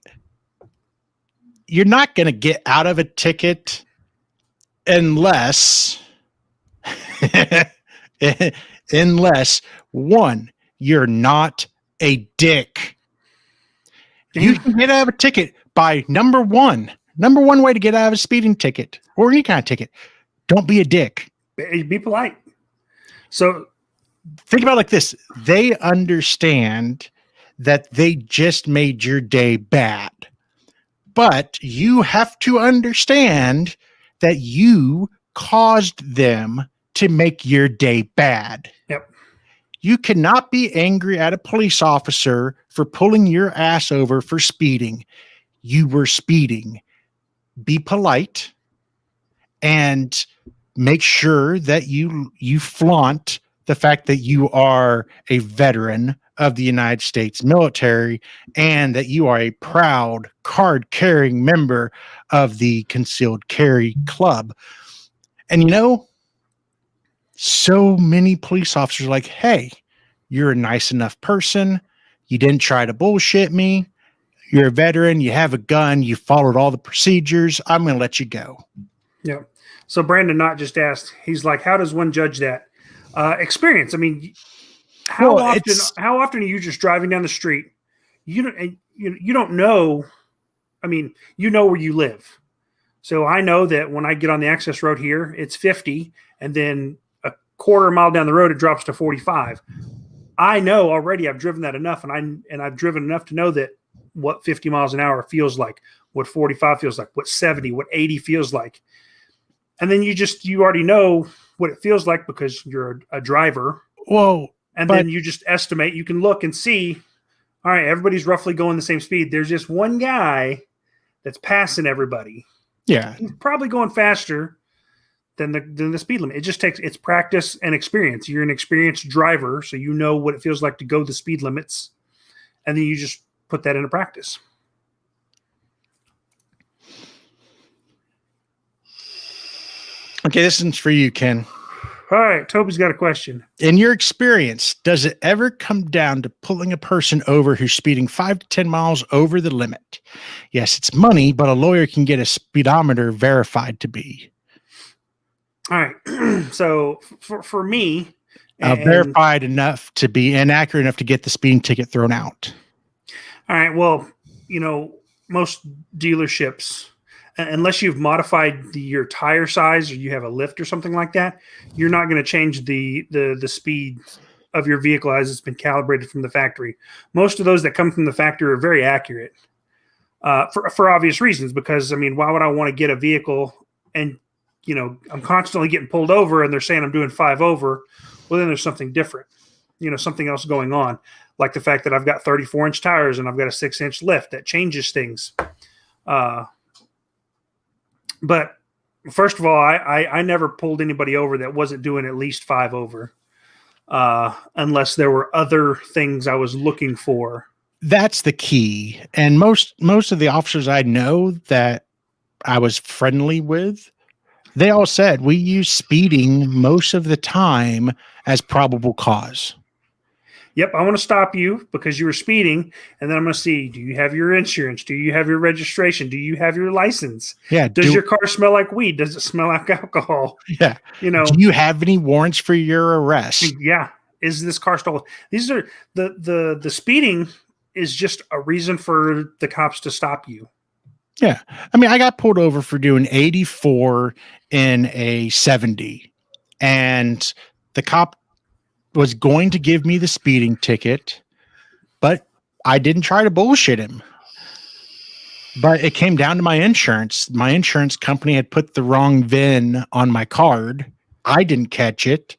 you're not going to get out of a ticket unless one, you're not a dick. You can get out of a ticket by number one way to get out of a speeding ticket or any kind of ticket. Don't be a dick. Be polite. So think about it like this. They understand that they just made your day bad, but you have to understand that you caused them to make your day bad. Yep. You cannot be angry at a police officer for pulling your ass over for speeding. You were speeding. Be polite and make sure that you flaunt the fact that you are a veteran of the United States military and that you are a proud card-carrying member of the Concealed Carry Club. And you know, so many police officers are like, hey, you're a nice enough person. You didn't try to bullshit me. You're a veteran. You have a gun. You followed all the procedures. I'm going to let you go. Yeah. So Brandon Knott just asked, he's like, how does one judge that? Experience. I mean, how often are you just driving down the street? You don't know. I mean, you know where you live. So I know that when I get on the access road here, it's 50, and then a quarter mile down the road, it drops to 45. I know already I've driven that enough, and I've driven enough to know that what 50 miles an hour feels like, what 45 feels like, what 70, what 80 feels like. And then you already know what it feels like because you're a driver. Whoa. And then you just estimate, you can look and see, all right, everybody's roughly going the same speed. There's just one guy that's passing everybody. Yeah. He's probably going faster than the speed limit. It just takes, it's practice and experience. You're an experienced driver, so you know what it feels like to go the speed limits. And then you just put that into practice. Okay, this one's for you, Ken. All right, Toby's got a question. In your experience, does it ever come down to pulling a person over who's speeding 5 to 10 miles over the limit? Yes, it's money, but a lawyer can get a speedometer verified to be. All right, so for me, verified enough to be inaccurate enough to get the speeding ticket thrown out. All right, well, most dealerships, unless you've modified your tire size or you have a lift or something like that, you're not going to change the speed of your vehicle as it's been calibrated from the factory. Most of those that come from the factory are very accurate for obvious reasons, because, I mean, why would I want to get a vehicle and, I'm constantly getting pulled over and they're saying I'm doing 5 over. Well, then there's something different, something else going on, like the fact that I've got 34-inch tires and I've got a 6-inch lift. That changes things. But first of all, I never pulled anybody over that wasn't doing at least 5 over, unless there were other things I was looking for. That's the key. And most of the officers I know that I was friendly with, they all said we use speeding most of the time as probable cause. Yep, I want to stop you because you were speeding, and then I'm going to see, do you have your insurance? Do you have your registration? Do you have your license? Yeah. Does your car smell like weed? Does it smell like alcohol? Yeah. Do you have any warrants for your arrest? Yeah. Is this car stolen? These are the speeding is just a reason for the cops to stop you. Yeah. I mean, I got pulled over for doing 84 in a 70, and the cop was going to give me the speeding ticket, but I didn't try to bullshit him. But it came down to my insurance. My insurance company had put the wrong VIN on my card. I didn't catch it,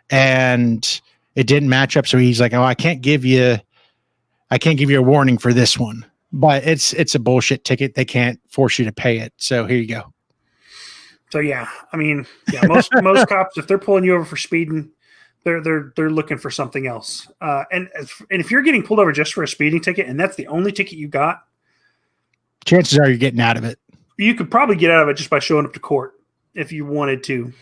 and it didn't match up. So he's like, "Oh, I can't give you a warning for this one." But it's a bullshit ticket. They can't force you to pay it. So here you go. So yeah, I mean, yeah, most cops, if they're pulling you over for speeding, they're looking for something else. And if you're getting pulled over just for a speeding ticket and that's the only ticket you got, chances are you're getting out of it. You could probably get out of it just by showing up to court if you wanted to.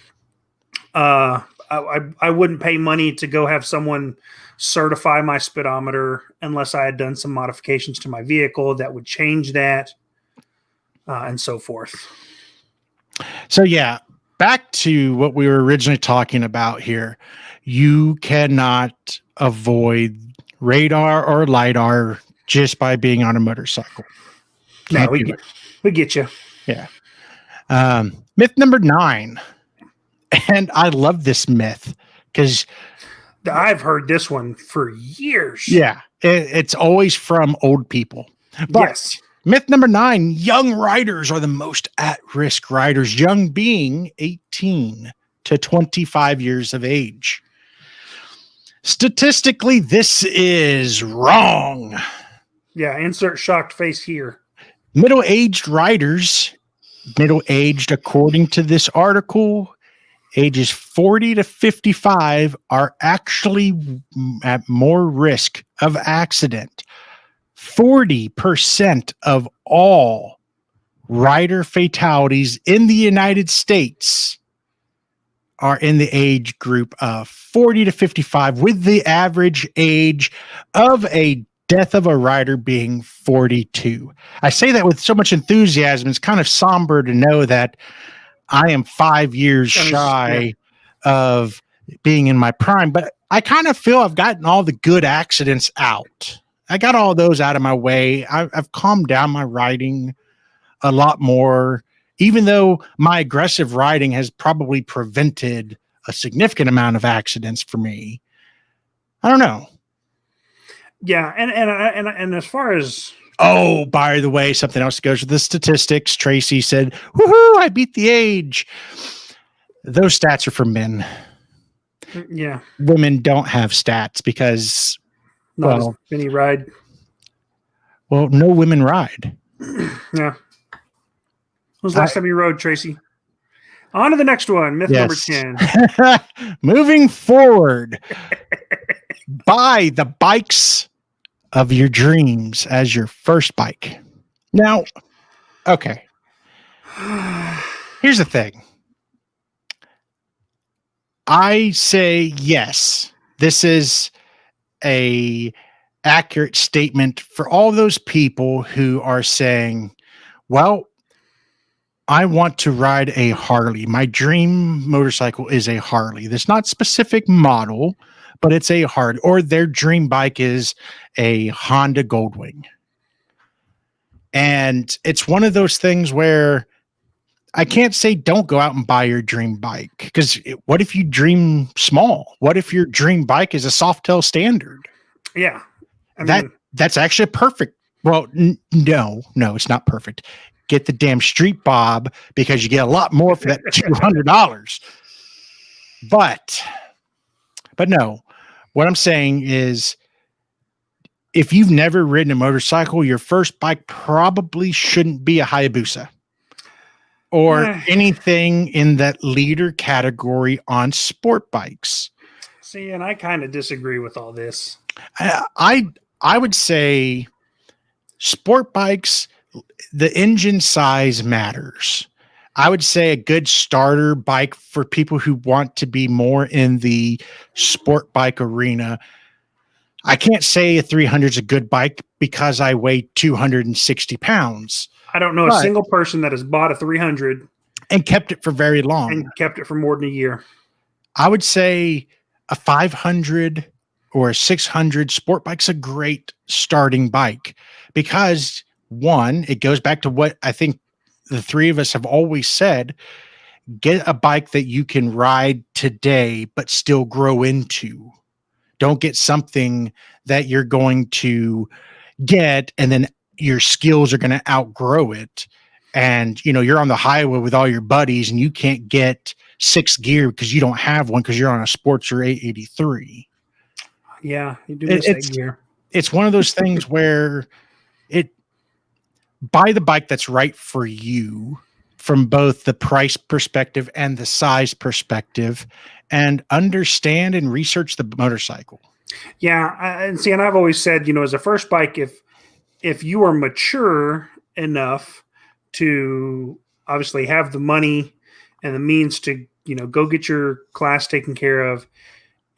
I wouldn't pay money to go have someone certify my speedometer unless I had done some modifications to my vehicle that would change that, and so forth. So yeah, back to what we were originally talking about here. You cannot avoid radar or LiDAR just by being on a motorcycle. No, we get you. Yeah. Myth number 9. And I love this myth because I've heard this one for years. Yeah. It's always from old people. But yes. Myth number 9, young riders are the most at-risk riders, young being 18 to 25 years of age. Statistically, this is wrong. Yeah, insert shocked face here. Middle-aged riders, middle-aged according to this article, ages 40 to 55 are actually at more risk of accident. 40% of all rider fatalities in the United States are in the age group of 40 to 55, with the average age of a death of a rider being 42. I say that with so much enthusiasm. It's kind of somber to know that I am 5 years shy of being in my prime, but I kind of feel I've gotten all the good accidents out. I got all those out of my way. I've calmed down my riding a lot more, even though my aggressive riding has probably prevented a significant amount of accidents for me. I don't know. Yeah, and as far as Oh, by the way, something else goes with the statistics. Tracy said, "Woohoo! I beat the age." Those stats are for men. yeah, Women don't have stats because, not as many ride. well, no women ride. Yeah. When was the last time you rode, Tracy? On to the next one. Myth number 10. Moving forward, buy the bikes of your dreams as your first bike. Now, okay. Here's the thing. I say yes. This is a accurate statement for all those people who are saying, well, I want to ride a Harley. My dream motorcycle is a Harley. There's not specific model, but it's a Harley. Or their dream bike is a Honda Goldwing. And it's one of those things where I can't say don't go out and buy your dream bike, because what if you dream small? What if your dream bike is a Softail Standard? Yeah. I mean, That's actually perfect. Well, no, it's not perfect. Get the damn Street Bob, because you get a lot more for that $200. But no, what I'm saying is, if you've never ridden a motorcycle, your first bike probably shouldn't be a Hayabusa or anything in that leader category on sport bikes. See, and I kind of disagree with all this. I would say sport bikes, the engine size matters. I would say a good starter bike for people who want to be more in the sport bike arena. I can't say a 300 is a good bike because I weigh 260 pounds. I don't know a single person that has bought a 300 and kept it for very long. And kept it for more than a year. I would say a 500 or a 600 sport bike's a great starting bike because, one, it goes back to what I think the three of us have always said: get a bike that you can ride today but still grow into. Don't get something that you're going to get and then your skills are going to outgrow it. And, you're on the highway with all your buddies and you can't get 6th gear because you don't have one because you're on a Sportster 883. Yeah, you do miss that gear. It's one of those things where buy the bike that's right for you from both the price perspective and the size perspective, and understand and research the motorcycle. Yeah, and I've always said, as a first bike, if you are mature enough to obviously have the money and the means to, go get your class taken care of,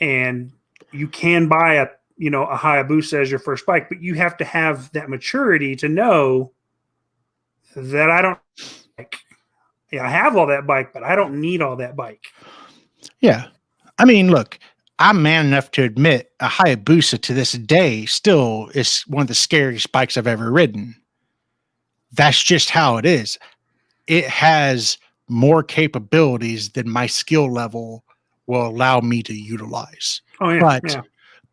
and you can buy a Hayabusa as your first bike, but you have to have that maturity to know that I don't like. Yeah, I have all that bike, but I don't need all that bike. Yeah. I mean, look, I'm man enough to admit a Hayabusa to this day still is one of the scariest bikes I've ever ridden. That's just how it is. It has more capabilities than my skill level will allow me to utilize. Oh, yeah.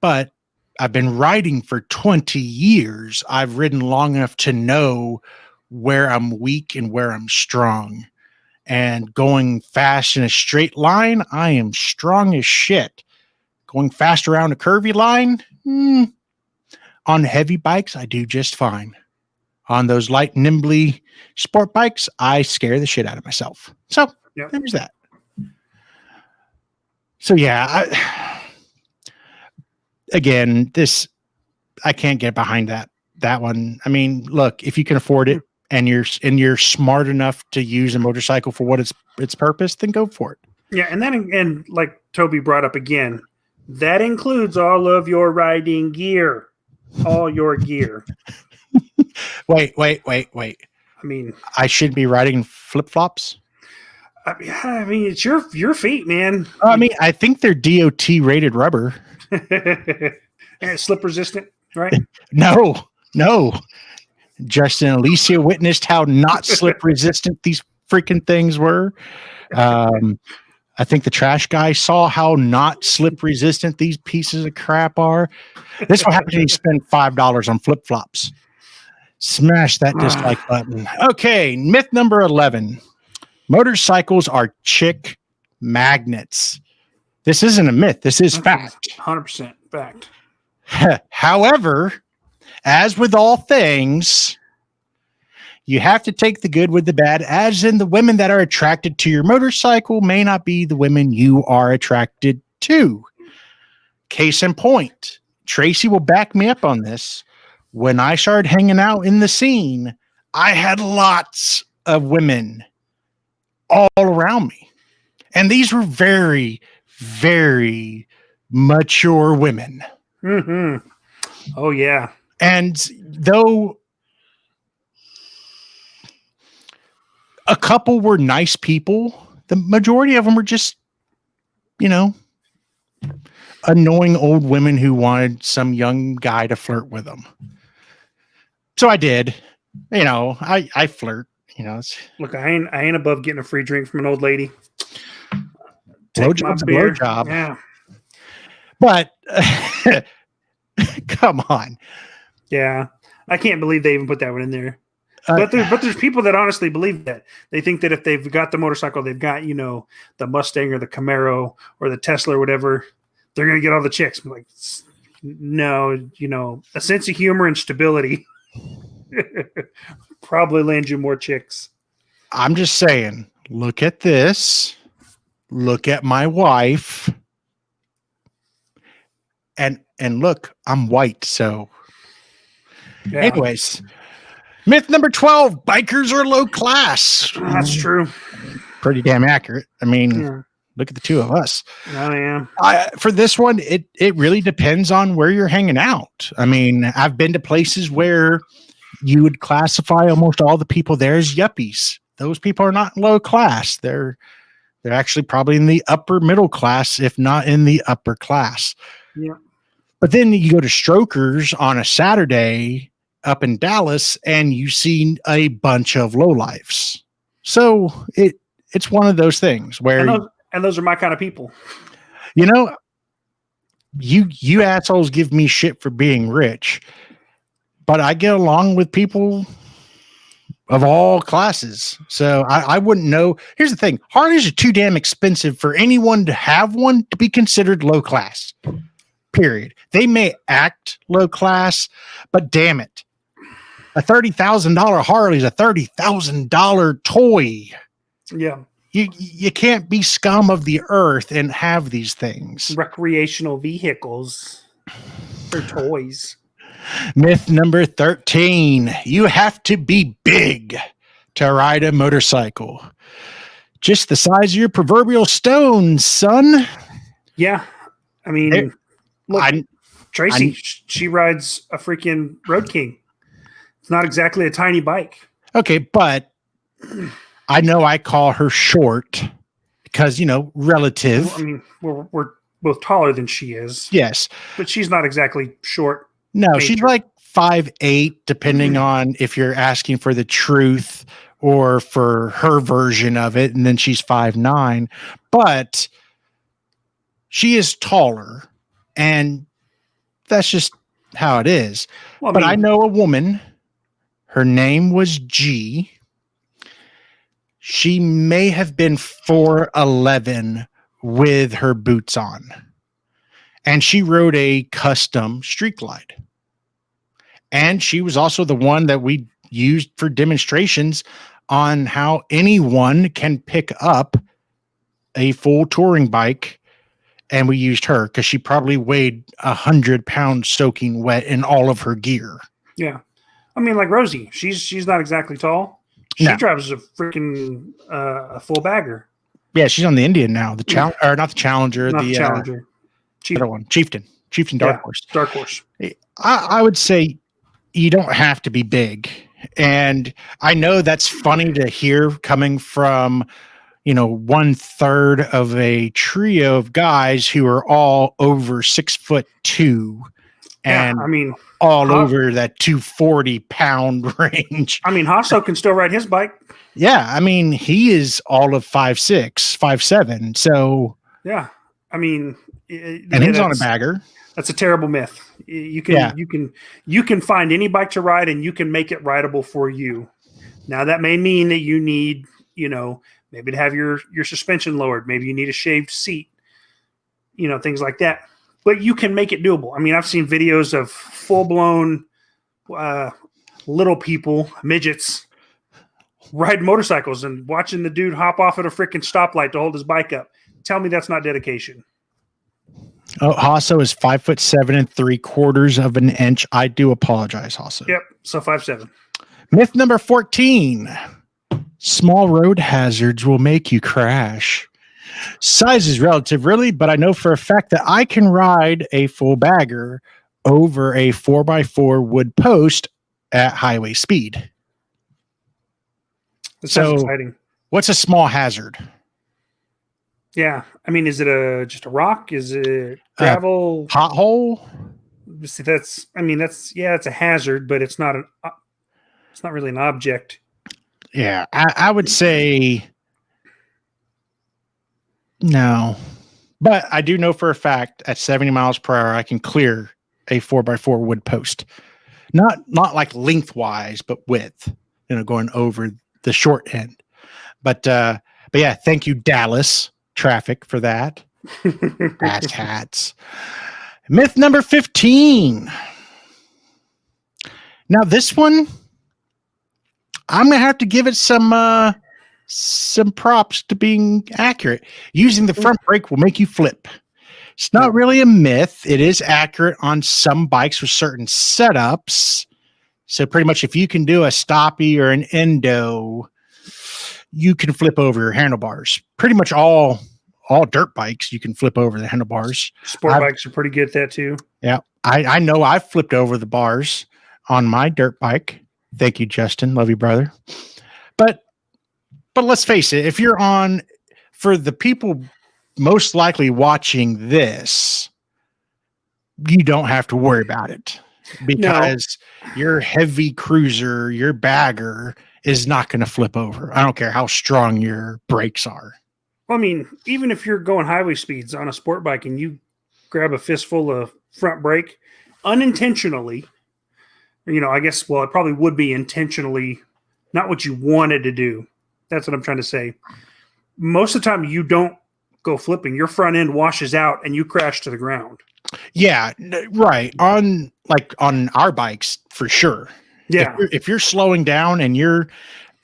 But I've been riding for 20 years. I've ridden long enough to know where I'm weak and where I'm strong. And going fast in a straight line, I am strong as shit. Going fast around a curvy line, on heavy bikes, I do just fine. On those light, nimbly sport bikes, I scare the shit out of myself. So there's that. So yeah, again, I can't get behind that one. I mean, look, if you can afford it and you're smart enough to use a motorcycle for what its purpose, then go for it. Yeah, and like Toby brought up again, that includes all of your riding gear, all your gear. Wait. I mean, I should be riding flip-flops. I mean, it's your feet, man. I mean, I think they're DOT rated rubber. And it's slip resistant, right? No. Justin and Alicia witnessed how not slip resistant these freaking things were. I think the trash guy saw how not slip resistant these pieces of crap are. This will happen when you spend $5 on flip flops. Smash that dislike button. Okay, myth number 11. Motorcycles are chick magnets. This isn't a myth. This is fact. 100% fact. However, as with all things, you have to take the good with the bad, as in the women that are attracted to your motorcycle may not be the women you are attracted to. Case in point, Tracy will back me up on this. When I started hanging out in the scene, I had lots of women all around me. And these were very, very mature women. Mm-hmm. Oh, yeah. And though a couple were nice people, the majority of them were just, annoying old women who wanted some young guy to flirt with them. So I did. I flirt. Look, I ain't above getting a free drink from an old lady. Blowjob's a blowjob. Yeah. But come on. Yeah. I can't believe they even put that one in there. But there's people that honestly believe that. They think that if they've got the motorcycle, they've got, the Mustang or the Camaro or the Tesla or whatever, they're going to get all the chicks. I'm like, no, a sense of humor and stability probably land you more chicks. I'm just saying, look at this. Look at my wife. And look, I'm white, so. Yeah. Anyways, myth number 12, bikers are low class. That's true. Pretty damn accurate. I mean, look at the two of us. I am. For this one, it really depends on where you're hanging out. I mean, I've been to places where you would classify almost all the people there as yuppies. Those people are not low class. They're actually probably in the upper middle class, if not in the upper class. Yeah. But then you go to Strokers on a Saturday up in Dallas and you see a bunch of lowlifes. So it's one of those things where and those are my kind of people. You assholes give me shit for being rich, but I get along with people of all classes. So I wouldn't know. Here's the thing. Harleys are too damn expensive for anyone to have one to be considered low class. Period. They may act low class, but damn it. A $30,000 Harley is a $30,000 toy. Yeah. You can't be scum of the earth and have these things. Recreational vehicles. They're toys. Myth number 13. You have to be big to ride a motorcycle. Just the size of your proverbial stone, son. Yeah. I mean, look, Tracy, she rides a freaking Road King. It's not exactly a tiny bike. Okay, but I know I call her short because, relative. Well, I mean, we're both taller than she is. Yes. But she's not exactly short. No, she's like 5'8", depending on if you're asking for the truth or for her version of it. And then she's 5'9". But she is taller. And that's just how it is. Well, But I know a woman. Her name was G. She may have been 4'11" with her boots on. And she rode a custom Street Glide. And she was also the one that we used for demonstrations on how anyone can pick up a full touring bike. And we used her because she probably weighed 100 pounds soaking wet in all of her gear. Yeah. I mean, like Rosie, she's not exactly tall. She No. drives a freaking a full bagger. Yeah, she's on the Indian now. The challenge, or not the Challenger, Not the Challenger. other one, Chieftain Dark Horse. Dark Horse. I would say you don't have to be big, and I know that's funny to hear coming from 1/3 of a trio of guys who are all over 6'2", and I mean, all over that 240-pound range. I mean, Hasso can still ride his bike. Yeah, I mean, he is all of 5'6", 5'7". So yeah, I mean, and he's on a bagger. That's a terrible myth. You can find any bike to ride, and you can make it rideable for you. Now that may mean that you need, maybe to have your suspension lowered. Maybe you need a shaved seat. Things like that. But you can make it doable. I mean, I've seen videos of full-blown little people, midgets, riding motorcycles and watching the dude hop off at a freaking stoplight to hold his bike up. Tell me that's not dedication. Oh, Hasso is 5'7"3/4 I do apologize, Hasso. Yep. So 5'7". Myth number 14. Small road hazards will make you crash. Size is relative, really, but I know for a fact that I can ride a full bagger over a 4x4 wood post at highway speed. That sounds exciting. What's a small hazard? Yeah. I mean, is it just a rock? Is it gravel? Pothole? See, it's a hazard, but it's not really an object. Yeah, I would say no. But I do know for a fact at 70 miles per hour, I can clear a 4x4 wood post. Not like lengthwise, but width, going over the short end. But yeah, thank you, Dallas traffic, for that. Ass hats. Myth number 15. Now this one, I'm going to have to give it some props to being accurate. Using the front brake will make you flip. It's not really a myth. It is accurate on some bikes with certain setups. So pretty much if you can do a stoppie or an endo, you can flip over your handlebars. Pretty much all dirt bikes, you can flip over the handlebars. Sport bikes are pretty good at that too. Yeah. I know I've flipped over the bars on my dirt bike. Thank you, Justin. Love you, brother. But let's face it, if you're for the people most likely watching this, you don't have to worry about it because your heavy cruiser, your bagger is not going to flip over. I don't care how strong your brakes are. Well, I mean, even if you're going highway speeds on a sport bike and you grab a fistful of front brake unintentionally, I guess, well, it probably would be intentionally not what you wanted to do. That's what I'm trying to say. Most of the time, you don't go flipping. Your front end washes out and you crash to the ground. Yeah, right. On our bikes, for sure. Yeah. If you're slowing down and you're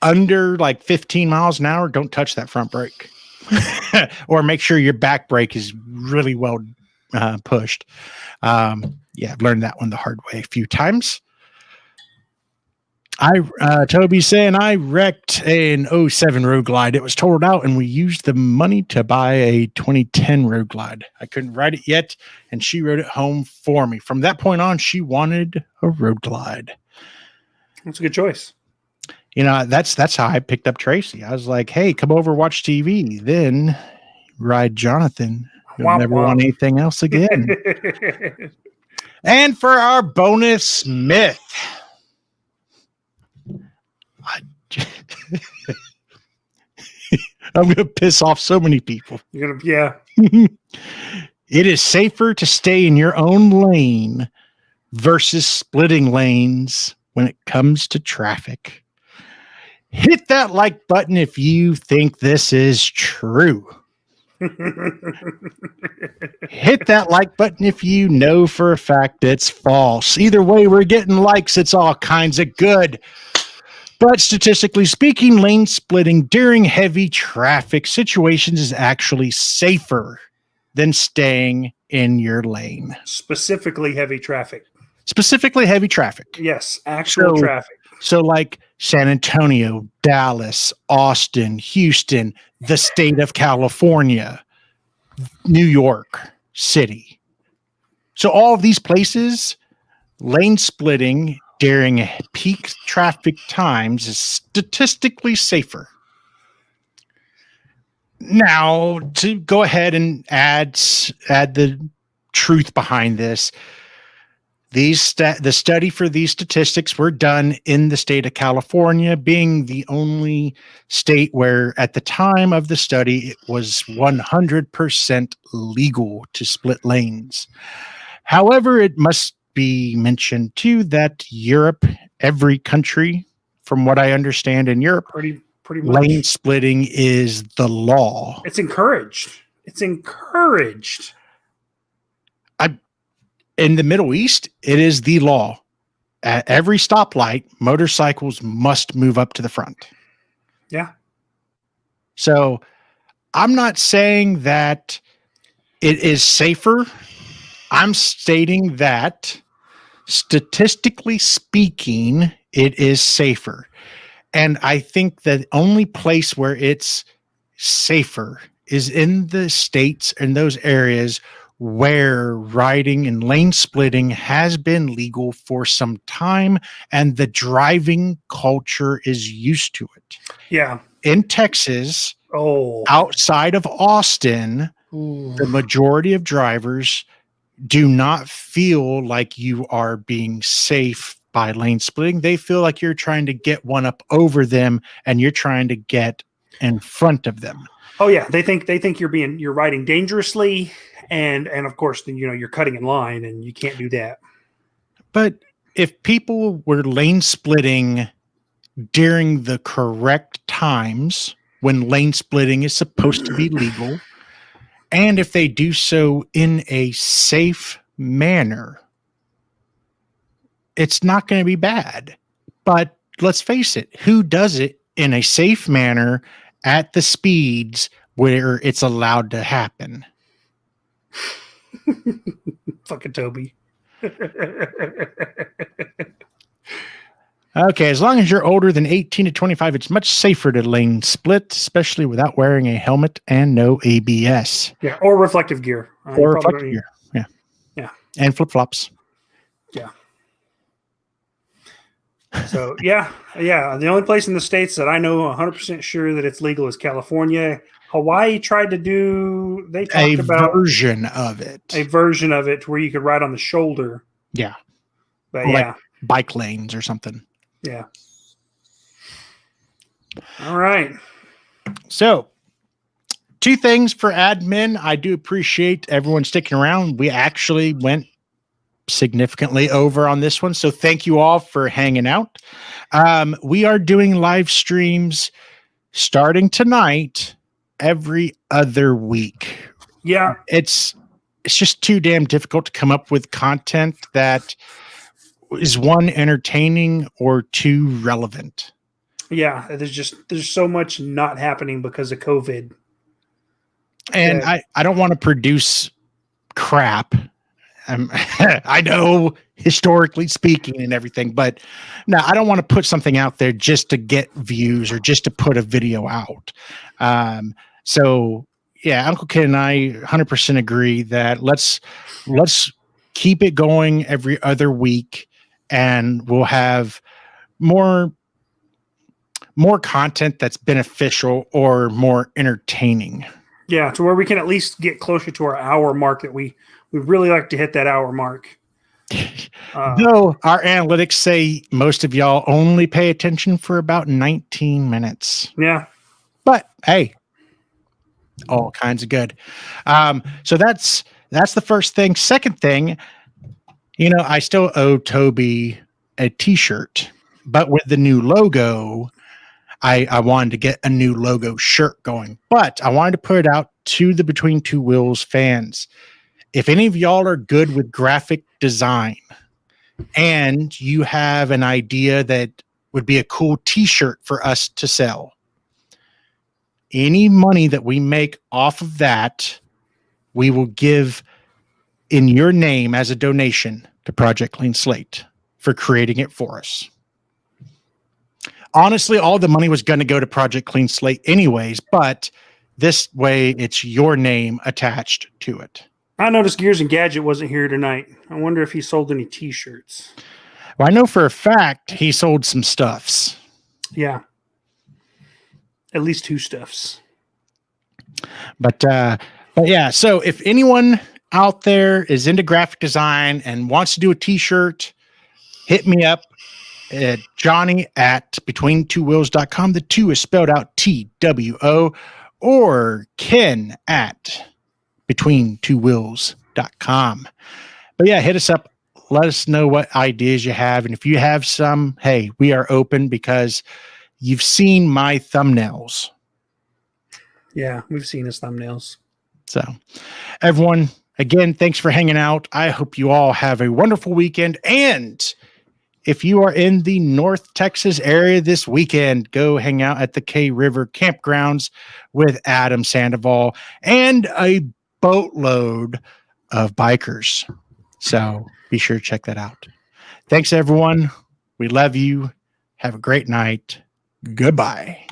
under like 15 miles an hour, don't touch that front brake. Or make sure your back brake is really well pushed. I've learned that one the hard way a few times. Toby's saying I wrecked an 07 Road Glide. It was totaled out and we used the money to buy a 2010 Road Glide. I couldn't ride it yet and she rode it home for me. From that point on, she wanted a Road Glide. That's a good choice. That's how I picked up Tracy. I was like, hey, come over, watch TV. Then ride Jonathan. You'll never want anything else again. And for our bonus myth, I'm going to piss off so many people. You're gonna, yeah. It is safer to stay in your own lane versus splitting lanes when it comes to traffic. Hit that like button if you think this is true. Hit that like button if you know for a fact it's false. Either way, we're getting likes. It's all kinds of good. But statistically speaking, lane splitting during heavy traffic situations is actually safer than staying in your lane. Specifically heavy traffic. Specifically heavy traffic. Yes, actual traffic. So like San Antonio, Dallas, Austin, Houston, the state of California, New York City. So all of these places, lane splitting during peak traffic times is statistically safer. Now, to go ahead and add the truth behind this, the study for these statistics were done in the state of California, being the only state where at the time of the study it was 100% legal to split lanes. However, it must be mentioned too that Europe, every country, from what I understand in Europe, pretty much, lane splitting is the law. It's encouraged. It's encouraged. In the Middle East, it is the law. At every stoplight, motorcycles must move up to the front. Yeah. So I'm not saying that it is safer. I'm stating that statistically speaking, it is safer. And I think the only place where it's safer is in the states and those areas where riding and lane splitting has been legal for some time and the driving culture is used to it. Yeah. In Texas, outside of Austin, the majority of drivers do not feel like you are being safe by lane splitting. They feel like you're trying to get one up over them and you're trying to get in front of them. Oh yeah, they think you're riding dangerously, and of course, then you're cutting in line, and you can't do that. But if people were lane splitting during the correct times when lane splitting is supposed to be legal, and if they do so in a safe manner, it's not going to be bad. But let's face it, who does it in a safe manner at the speeds where it's allowed to happen? Fucking Toby. Okay, as long as you're older than 18 to 25, it's much safer to lane split, especially without wearing a helmet and no ABS. Yeah, or reflective gear. Or reflective gear, yeah. Yeah. And flip-flops. Yeah. So, yeah. The only place in the States that I know 100% sure that it's legal is California. Hawaii tried to do, they talked about a version of it where you could ride on the shoulder. Yeah. But or yeah. Like bike lanes or something. Yeah. All right. So, two things for admin. I do appreciate everyone sticking around. We actually went significantly over on this one. So thank you all for hanging out. We are doing live streams starting tonight every other week. Yeah. It's just too damn difficult to come up with content that is one, entertaining, or two, relevant. Yeah, there's so much not happening because of COVID. And I don't want to produce crap. I know, historically speaking and everything, but no, I don't want to put something out there just to get views or just to put a video out. So yeah, Uncle Ken and I 100% agree that let's keep it going every other week, and we'll have more content that's beneficial or more entertaining. Yeah, to where we can at least get closer to our hour mark. That we really like to hit that hour mark. Though our analytics say most of y'all only pay attention for about 19 minutes. Yeah. But hey, all kinds of good. So that's That's the first thing. Second thing, I still owe Toby a t-shirt, but with the new logo, I wanted to get a new logo shirt going, but I wanted to put it out to the Between Two Wheels fans. If any of y'all are good with graphic design and you have an idea that would be a cool t-shirt for us to sell, any money that we make off of that, we will give in your name as a donation to Project Clean Slate for creating it for us. Honestly, all the money was going to go to Project Clean Slate anyways, but this way it's your name attached to it. I noticed Gears and Gadget wasn't here tonight. I wonder if he sold any t-shirts. Well, I know for a fact he sold some stuffs. Yeah. At least 2 stuffs. But yeah, so if anyone out there is into graphic design and wants to do a t-shirt, hit me up at Johnny@Between2Wheels.com. The 2 is spelled out TWO, or Ken at Between2Wheels.com. But yeah, hit us up. Let us know what ideas you have. And if you have some, hey, we are open because you've seen my thumbnails. Yeah, we've seen his thumbnails. So everyone, again, thanks for hanging out. I hope you all have a wonderful weekend. And if you are in the North Texas area this weekend, go hang out at the K River Campgrounds with Adam Sandoval and a boatload of bikers. So be sure to check that out. Thanks, everyone. We love you. Have a great night. Goodbye.